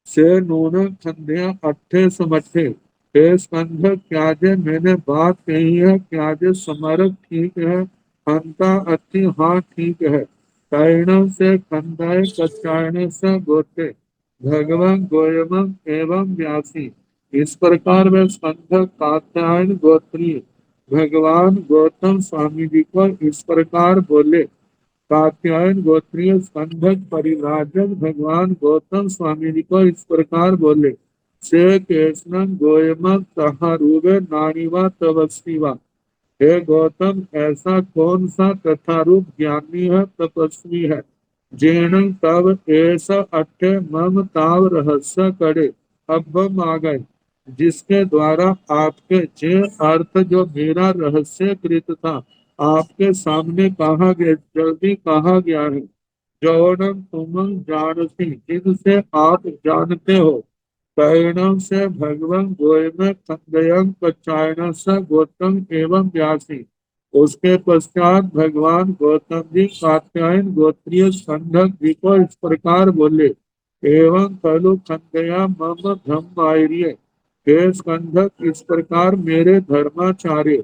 से नून संध्या अट्ठे समठे, हे स्कंध क्या जे मैंने बात कही है, क्या जे समरक ठीक है, हंता अति हाँ ठीक है। कैण से खंडाए कच्चायण से गोते, भगवान गोयम एवं व्यासी। इस प्रकार में स्कंध कात्यायन गोत्री भगवान गौतम स्वामी जी को इस प्रकार बोले। कात्यायन गोत्रीय स्कंधक परिव्राजक भगवान गौतम स्वामी जी को इस प्रकार बोले, से कृष्णन गोयम तहारूवे नानीवा तपस्वीवा, हे गौतम ऐसा कौन सा तथारूप ज्ञानी है, तपस्वी है, जेन तब ऐसा अट्ठे मम ताव रहस्य करे। अब हम आ गए, जिसके द्वारा आपके जे अर्थ जो मेरा रहस्य कृत था, आपके सामने कहा गया, जल्दी कहा गया है। जौनम तुम जानती, जिनसे आप जानते हो। पैणम से भगवान गोयम खंडयम पचायन से गौतम एवं व्यासी। उसके पश्चात भगवान गौतम जी कात्यायन गोत्रीय स्कंधक जी को इस प्रकार बोले। एवं खलु खंडया मम धम्मार्य। हे स्कंधक, इस प्रकार मेरे धर्माचार्य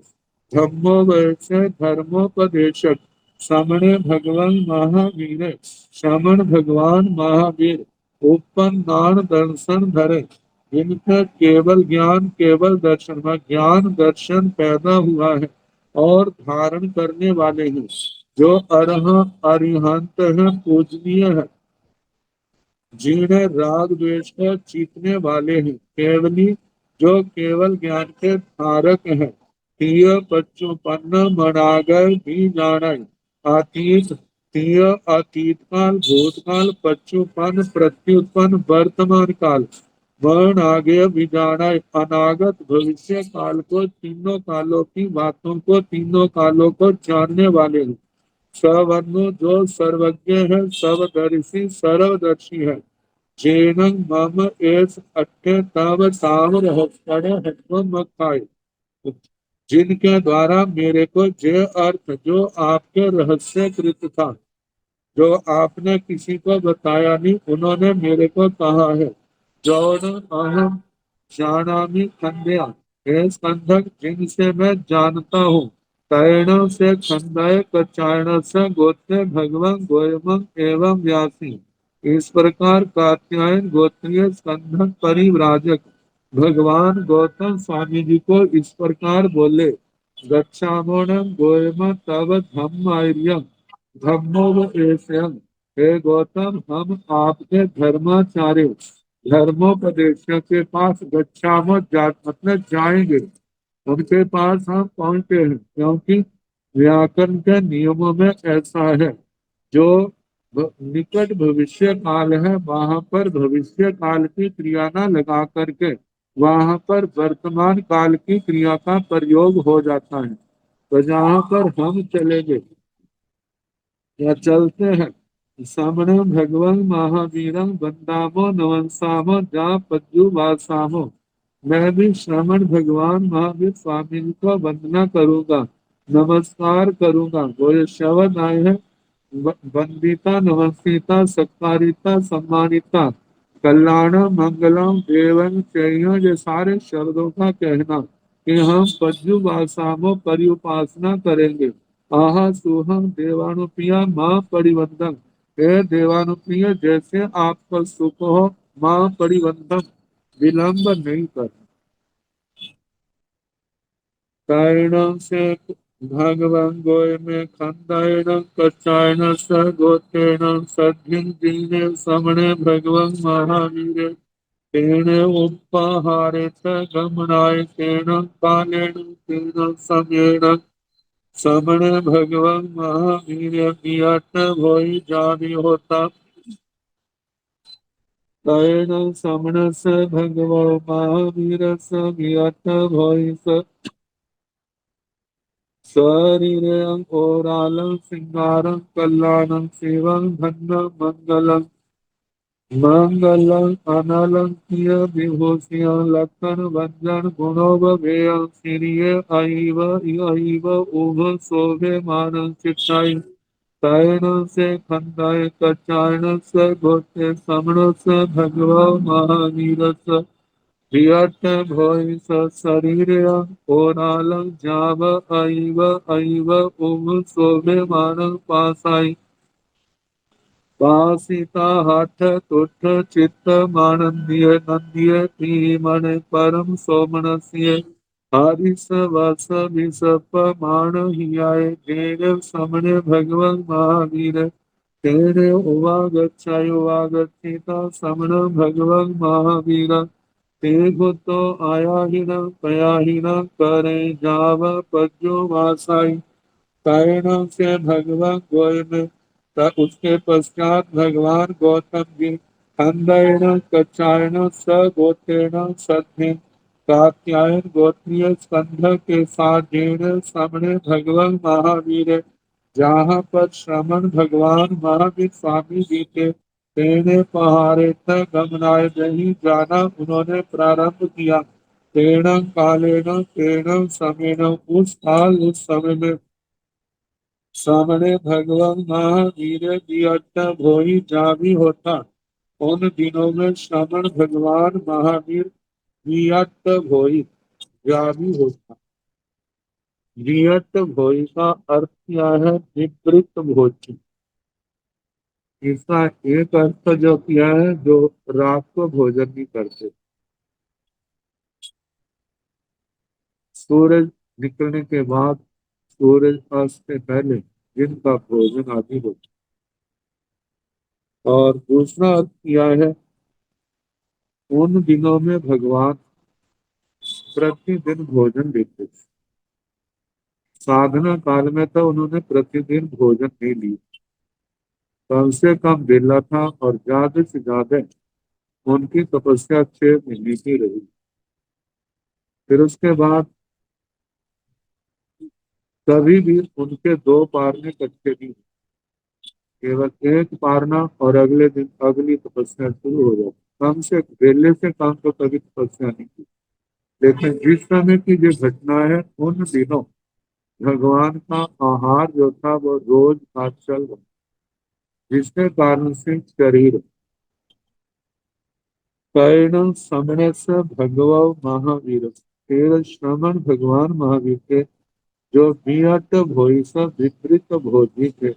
धम्मो वैसे धर्मोपदेशक श्रमणे भगवान महावीर, श्रमण भगवान महावीर उपन्नान दर्शन धरे। इनका केवल ज्ञान केवल दर्शन में ज्ञान दर्शन पैदा हुआ है और धारण करने वाले हैं, जो अरिहंत है, पूजनीय है, जिन्हें राग द्वेष को जीतने वाले हैं, केवली जो केवल ज्ञान के धारक हैं। तीय पच्चुपन्न मनागर भी जानाई। अतीत तीय अतीत काल, भूतकाल, पच्चुपन्न प्रत्युत्पन्न, वर्तमान काल, वर्ण आगे भी जानाई। अनागत भविष्य काल को, तीनों कालों की बातों को, तीनों कालों को जानने वाले हैं। सवर्ण जो सर्वज्ञ है, सर्वदर्शी सर्वदर्शी है। जेनं मम एस अट्ठे तव ताव रहस्यण हत्व मखाय। जिनके द्वारा मेरे को जे अर्थ जो आपके रहस्य कृत था, जो आपने किसी को बताया नहीं, उन्होंने मेरे को कहा है। जौन अहम जानामि खंडया, हे स्कंधक, जिनसे मैं जानता हूँ। तैण से खंडय कचायण से गोत्रे भगवान गोयमं एवं व्यासी। इस प्रकार कात्यायन गोत्रीय स्कंधक परिव्राजक भगवान गौतम स्वामी जी को इस प्रकार बोले। गच्छामोणं गोयम तव धम्मार्यं धम्मो एष्यं। हे गौतम, हम आपके धर्माचार्य धर्मोपदेशक के पास गच्छाम मतलब जाएंगे। उनके पास हम पहुंचते हैं, क्योंकि व्याकरण के नियमों में ऐसा है। जो निकट भविष्य काल है, वहां पर भविष्य काल की क्रिया ना लगा करके वहां पर वर्तमान काल की क्रिया का प्रयोग हो जाता है। तो जहाँ पर हम चलेंगे या चलते हैं, सामने भगवान महावीरम वंदामो नवंसामो जा पज्जु वासामो। मैं भी श्रवण भगवान महावीर स्वामी जी को वंदना करूंगा, नमस्कार करूंगा। वो ये शब्द आए हैं, वंदिता नमस्कृता सत्कारिता सम्मानिता कल्याण मंगलम देवं चैया, ये सारे शब्दों का कहना कि हम पज्जु वासामो परिउपासना करेंगे। आहा सुहम देवानुप्रिया माँ परिवंदन। हे देवानुप्रिय, जैसे आपका सुख हो, माँ परिवंदन, विलंब नहीं कर। कारणं से भगवान गोय में खंडायण कच्चायण स गोत्रेण सद्धिं दीने समणे भगवान महावीर। तेन उपहारे च गमनाय तेन कालेन तेन समयेन समणे भगवान महावीर वियत भोई जावि होता। तेन समणस भगवान महावीर स वियत भोई स शरीरं ओरालं सिंगारं कल्याणं शिवं धन्य मंगलम्। मंगलम अनलम किय विभूषिया लक्षण भंजन गुणोपभेय श्रीय अइव अइव उभ शोभे मानव चित्ताय। तैण से खंडाय कचायण से गोते समण से भगव महावीर स प्रियत भोई स शरीर ओरालम जाव अइव अइव उभ शोभे मानव पासाई। वासिता हठ तुठ चित्त मानंदिय नंदिय प्रीमण परम सोमनस्य। हरिस वस विसप मान हियाय देव समण भगवन् महावीर। तेरे उवागच्छाय उवागच्छिता समण भगवन् महावीर। ते भूतो आयाहिन पयाहिन करे जाव पज्जो वासाई। कारणों से भगवान गोय में उसके पश्चात भगवान गौतम जी खंडेन कचायन स गोतेन सत्य कात्यायन गोत्रीय स्कंध के साथ जीर्ण श्रमण भगवान महावीर, जहाँ पर श्रमण भगवान महावीर स्वामी जी के तेने पहाड़े तक गमनाय नहीं जाना उन्होंने प्रारंभ किया। तेणं कालेन तेणं समेन उस काल उस समय में सामने भगवान महावीर जी अट्टा भोई जा भी होता। उन दिनों में श्रमण भगवान महावीर वियत भोई जा भी होता। वियत भोई का अर्थ क्या है? विपरीत भोजन। इसका एक अर्थ जो किया है, जो रात को भोजन नहीं करते, सूरज निकलने के बाद, सूरज अस्त से पहले जिनका भोजन आदि होता। और दूसरा अर्थ किया है, उन दिनों में भगवान प्रतिदिन भोजन देते थे। साधना काल में तो उन्होंने प्रतिदिन भोजन नहीं लिया, कम से कम बेला था, और ज्यादा से ज्यादा उनकी तपस्या 6 महीने की रही। फिर उसके बाद कभी भी उनके 2 पारने कच्चे नहीं, केवल एक पारना और अगले दिन अगली तपस्या शुरू हो जाती। कम से बेले से कम तो कभी तपस्या नहीं की। लेकिन जिस समय की जो घटना है, उन दिनों भगवान का आहार जो था वो रोज का चल रहा, जिसके कारण से शरीर कैण समण से भगव महावीर, फिर श्रमण भगवान महावीर के जो वियत भोई से विपरीत भोजी थे।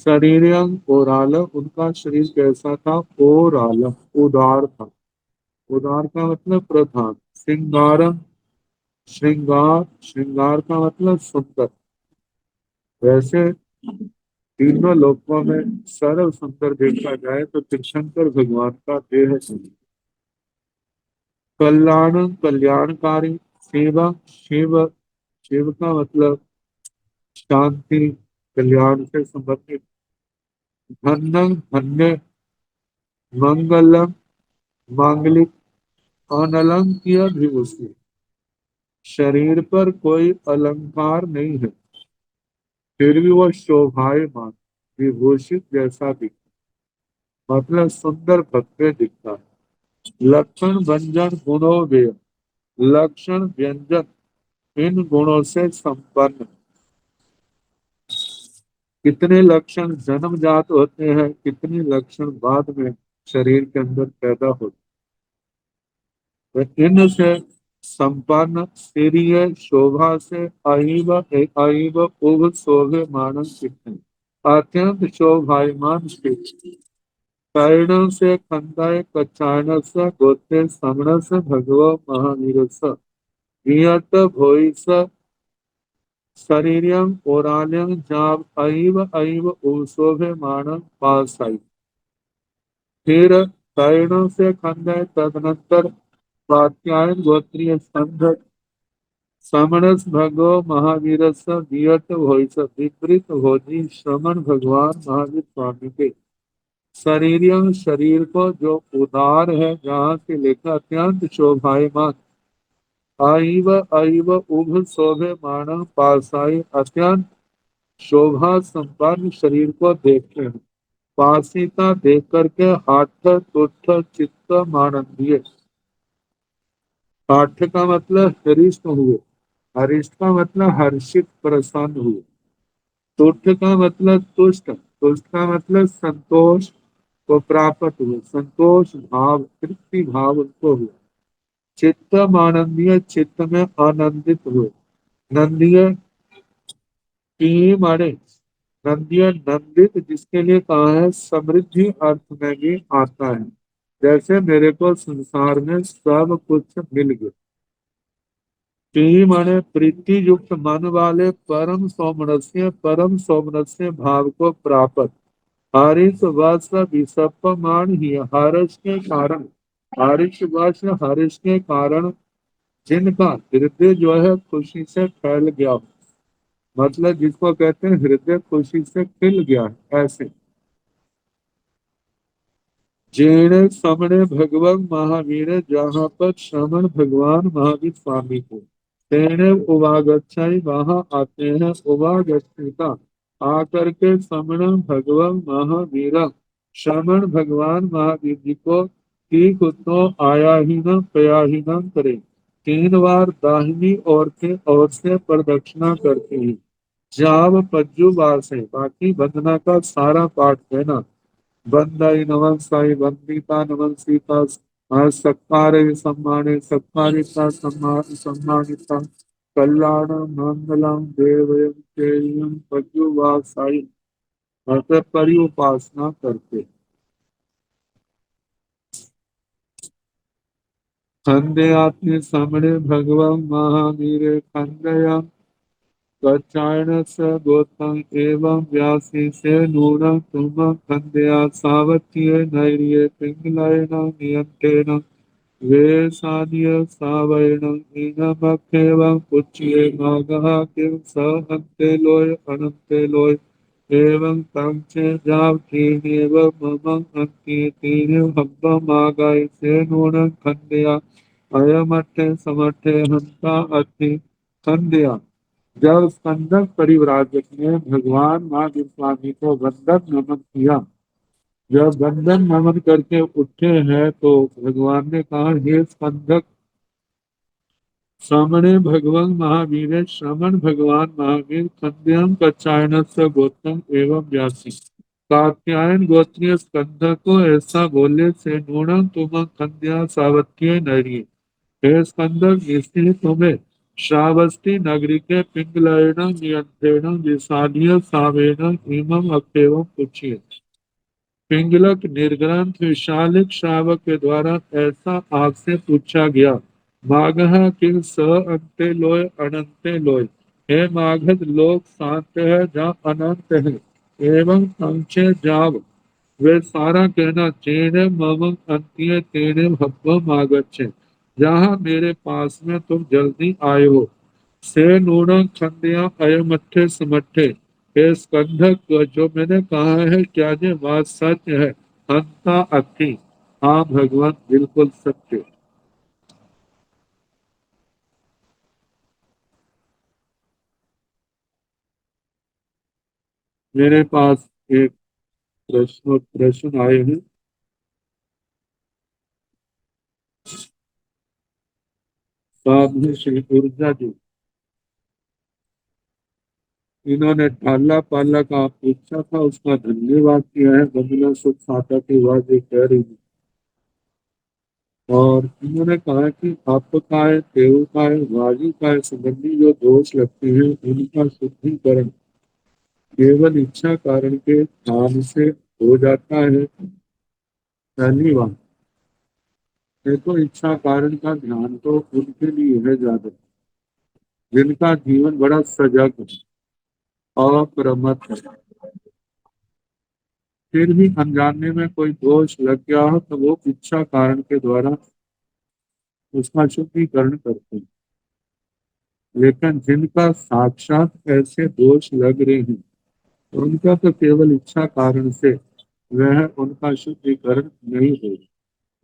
शरीरंग ओराल, उनका शरीर कैसा था? ओराल, उदार था। उदार का मतलब प्रधान। श्रृंगारम, श्रृंगार, श्रृंगार का मतलब सुंदर। वैसे तीनों लोकों में सर्व सुंदर देखा जाए तो तीर्थंकर भगवान का देह सुंदर। कल्याण, कल्याणकारी। शिव, शिव, शिव का मतलब शांति, कल्याण से संबंधित। धन्य, धन्य। मंगलम, मांगलिक। अनलंकीय विभूषित, शरीर पर कोई अलंकार नहीं है, फिर भी वो शोभायमान, विभूषित जैसा दिखता, मतलब सुंदर भव्य दिखता है। लक्षण व्यंजन गुणों वे, लक्षण व्यंजन इन गुणों से संपन्न। कितने लक्षण जन्मजात होते हैं, कितने लक्षण बाद में शरीर के अंदर पैदा होते हैं। तो इनसे संपन्न सीरिय शोभा से अईव अईव उभ शोभे मानव चित्त, अत्यंत शोभायमान स्थित। कर्णों से खंडाय कच्छायन से गोते समण से भगव महावीर स वियत भोई स शरीरम ओराल्यम जाब अईव अईव उशोभे मानव पासाई। फिर कर्णों से खंडाय, तदनंतर कात्यायन गोत्रीय स्कंध समणस भगव महावीर स वियत भोई स विपरीत भोजी श्रमण भगवान महावीर स्वामी के शरीर, शरीर को जो उदार है, जहाँ से लेकर अत्यंत शोभायमान। आईव आईव उभ शोभे मानव पासाई, अत्यंत शोभा संपन्न शरीर को देखते हैं। पासिता देख करके हाथ तुठ चित्त मानंदिये। हाथ का मतलब हरिष्ट हुए, हरिष्ट का मतलब हर्षित प्रसन्न हुए। तुठ का मतलब तुष्ट, तुष्ट का मतलब संतोष को प्राप्त हुए, संतोष भाव, तृप्ति भाव उनको हुआ। चित्त आनंदीय, चित्त में आनंदित हुए। नंदीय माने नंदीय, नंदित जिसके लिए कहा है, समृद्धि अर्थ में भी आता है। जैसे मेरे को संसार में सब कुछ मिल गया। माने प्रीति युक्त मन वाले परम सौमनस्य भाव को प्राप्त। हरिष वश विषपमान ही, हर्ष के कारण, हरिष वश हर्ष के कारण जिनका हृदय जो है खुशी से फैल गया, मतलब जिसको कहते हैं हृदय खुशी से खिल गया है, ऐसे। जेण समणे भगवान महावीर, जहाँ पर श्रवण भगवान महावीर स्वामी को, तेने उवागच्छाई, वहां आते हैं, उवागच्छिता आकर के समण भगवान महावीर, श्रवण भगवान महावीर जी को ठीक तो आया ही न पया ही न करे, 3 बार दाहिनी ओर से प्रदक्षिणा करते हैं। जाव पज्जु बार से, बाकी वंदना का सारा पाठ कहना। वंदे नमः साई, वंदिता नमः सीता, सत्कारे सम्माने सत्कारिता, सम्मानिता, कल्याण मंगलम देवयं तेयं पज्जुवा साई, ऐसे परि उपासना करके। खंडे आत्मे सामने भगवान महावीर, खंडया कच्चायन स गोतम एवं व्यासी से नूनं तुम खंडया सावत्ये नैर्ये पिंगलयन नियंतेन वेशान्य सावयन इनमख्येवं पुच्ये मागः किं स अन्ते लोय अनन्ते लोय एवं तम च जाव कीनेव मम अन्त्ये तीन हब्बमागाय से नूनं खंडया अयमठे समठे हंता अति खंडया। जब स्कंदक परिव्राजक ने भगवान महावीर स्वामी को वंदन नमन किया, जब वंदन नमन करके उठे हैं तो भगवान ने कहा, हे स्कंदक, सामने भगवान महावीर, श्रमण भगवान महावीर, खंड्यम कच्चायन से गौतम एवं व्यासी, कात्यायन गोत्रीय स्कंदक को ऐसा बोले से नूणम तुम खंड्या सावत्य नरी, हे स्कंदक, इसलिए तुम्हें श्रावस्ती नगरी के पिंगलयन नियंत्रण विषादीय सावेन इमम अप्यवम पूछिए। पिंगलक निर्ग्रंथ विशालिक श्रावक के द्वारा ऐसा आपसे पूछा गया, मागह किल स अंते लोय अनंते लोय, हे मागध, लोक शांत है जहाँ अनंत है, एवं संचय जाव, वे सारा कहना, चेने मम अंत्य तेने भब्बम आगच्छे, जहाँ मेरे पास में तुम जल्दी आए हो। से नूणं खंडिया अयमठे समठे, हे स्कंधक, जो मैंने कहा है क्या ये बात सच है? हंता अति, हाँ भगवान, बिल्कुल सत्य। मेरे पास एक प्रश्न आए हैं। साधु श्री ऊर्जा जी, इन्होंने टाला पाला का पूछा था, उसका धन्यवाद किया है। बंदना सुख साता की बात ये कह रही है, और इन्होंने कहा कि आपका है, देव का है, वायु का है, संबंधी जो दोष लगते हैं उनका शुद्धिकरण केवल इच्छा कारण के ध्यान से हो जाता है। पहली बात, देखो, इच्छा कारण का ध्यान तो उनके लिए है ज्यादा जिनका जीवन बड़ा सजग है और प्रमत्त है। फिर भी अनजाने में कोई दोष लग गया हो तो वो इच्छा कारण के द्वारा उसका शुद्धिकरण करते हैं। लेकिन जिनका साक्षात ऐसे दोष लग रहे हैं, उनका तो केवल इच्छा कारण से वह उनका शुद्धिकरण नहीं होगा।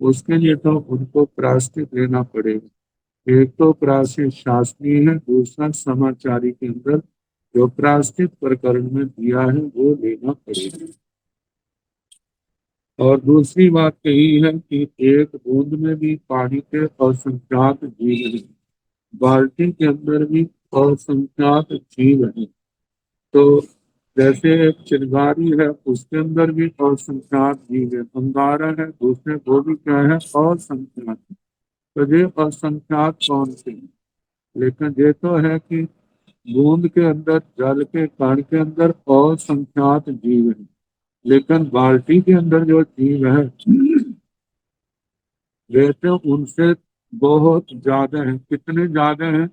उसके लिए तो उनको प्रायश्चित लेना पड़ेगा। एक तो प्रायश्चित शासनीय है, दूसरा समाचारी के अंदर जो प्रायश्चित प्रकरण में दिया है वो लेना पड़ेगा। और दूसरी बात यही है कि एक बूंद में भी पानी के असंख्यात जीव हैं, बाल्टी के अंदर भी असंख्यात जीव हैं। तो जैसे एक चिंगारी है, उसके अंदर भी असंख्यात जीव है, अंगारा है, दूसरे वो भी क्या है, असंख्यात। तो ये असंख्यात कौन से हैं? लेकिन ये तो है कि बूंद के अंदर, जल के कण के अंदर असंख्यात जीव है, लेकिन बाल्टी के अंदर जो जीव है वे तो उनसे बहुत ज्यादा है। कितने ज्यादा हैं?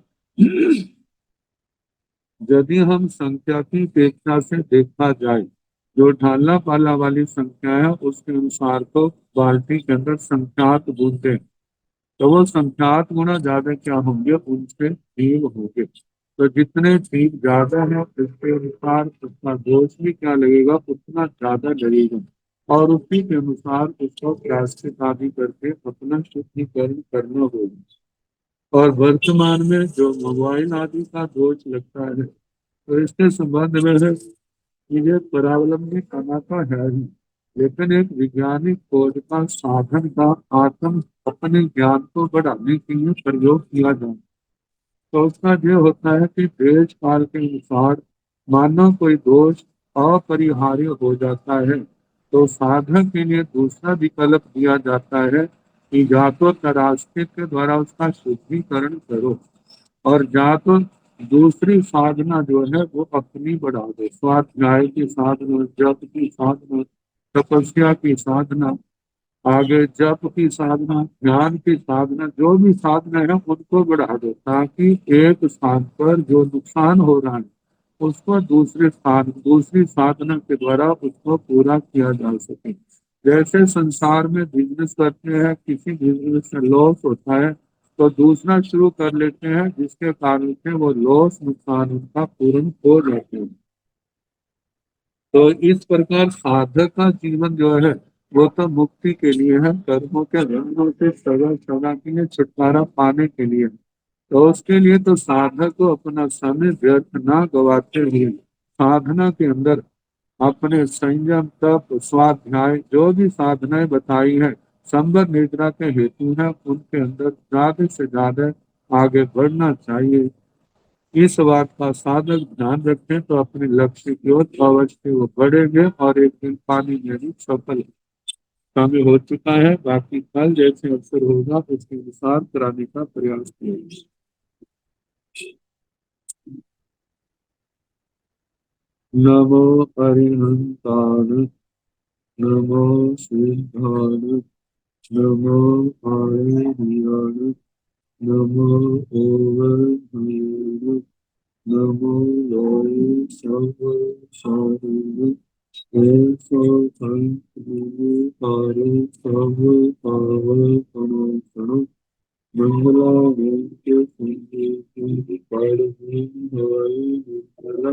यदि हम संख्या की अपेक्षा से देखा जाए, जो ढालना पाला वाली संख्या है उसके अनुसार तो बाल्टी के अंदर संख्यात बूंदे, तो वो संख्यात गुना ज्यादा क्या होंगे, उनसे जीव होंगे। तो जितने जीव ज्यादा है उसके अनुसार उसका दोष भी क्या लगेगा, उतना ज्यादा लगेगा। और उसी के अनुसार उसको प्रायश्चित आदि करके अपना शुद्धिकरण करना होगा। और वर्तमान में जो मोबाइल आदि का दोष लगता है, तो इसके संबंध में है कि ये परावलंबी कला का है ही, लेकिन एक वैज्ञानिक खोज का साधन का आत्म अपने ज्ञान को बढ़ाने के लिए प्रयोग किया जाए। तो उसका ये होता है कि देश काल के अनुसार मानव कोई दोष अपरिहार्य हो जाता है, तो साधक के लिए दूसरा विकल्प दिया जाता है कि या तो तराश्के के द्वारा उसका शुद्धिकरण करो, और या तो दूसरी साधना जो है वो अपनी बढ़ा दो। स्वाध्याय की साधना, जप की साधना, तपस्या की साधना, आगे जप की साधना, ज्ञान की साधना, जो भी साधना है उनको बढ़ा दो, ताकि एक स्थान पर जो नुकसान हो रहा है उसको दूसरी साधना के द्वारा उसको पूरा किया जा सके। जैसे संसार में बिजनेस करते हैं, किसी बिजनेस में लॉस होता है तो दूसरा शुरू कर लेते हैं, जिसके कारण से वो लॉस नुकसान उनका पूर्ण हो जाते हैं। तो इस प्रकार साधक का जीवन जो है वो तो मुक्ति के लिए है, कर्मों के बंधनों से सदा सदा के लिए छुटकारा पाने के लिए। तो उसके लिए तो साधक को अपना समय व्यर्थ ना गवाते हुए साधना के अंदर अपने संयम, तप, स्वाध्याय, जो भी साधनाएं बताई है संबर निद्रा के हेतु है, उनके अंदर ज्यादा से ज्यादा आगे बढ़ना चाहिए। इस बात का साधक ध्यान रखें तो अपने लक्ष्य की ओर अवश्य वो बढ़ेंगे और एक दिन पानी में भी सफल। समय हो चुका है, बाकी कल जैसे अवसर होगा उसके अनुसार कराने का प्रयास करेंगे। नमो अरिहंतान, नमो सिद्धान, नमो आयनियान, नमो ओवरधीन, नमो लोय सर्व साधन, ऐसो संत पारे सब पावन करो, मंगला वेंकट संगीत पाड़ हवाई मंगला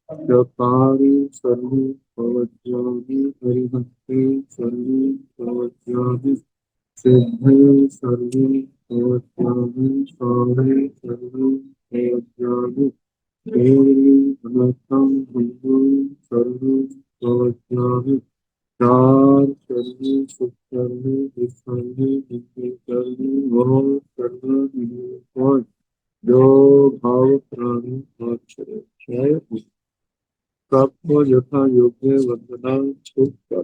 चकारी सर्वे भवत्यादि हरिभक्ते सर्वे भवत्यादि सिद्धे सर्वे भवत्यादि सारे सर्वे भवत्यादि देवी अनर्थं हिंदू सर्वे भवत्यादि चार सर्वे सुख सर्वे विसर्वे विद्या सर्वे वो सर्वे विनिर्भय जो भाव प्राणी आचरण सबको यथा योग्य वंदना छुप कर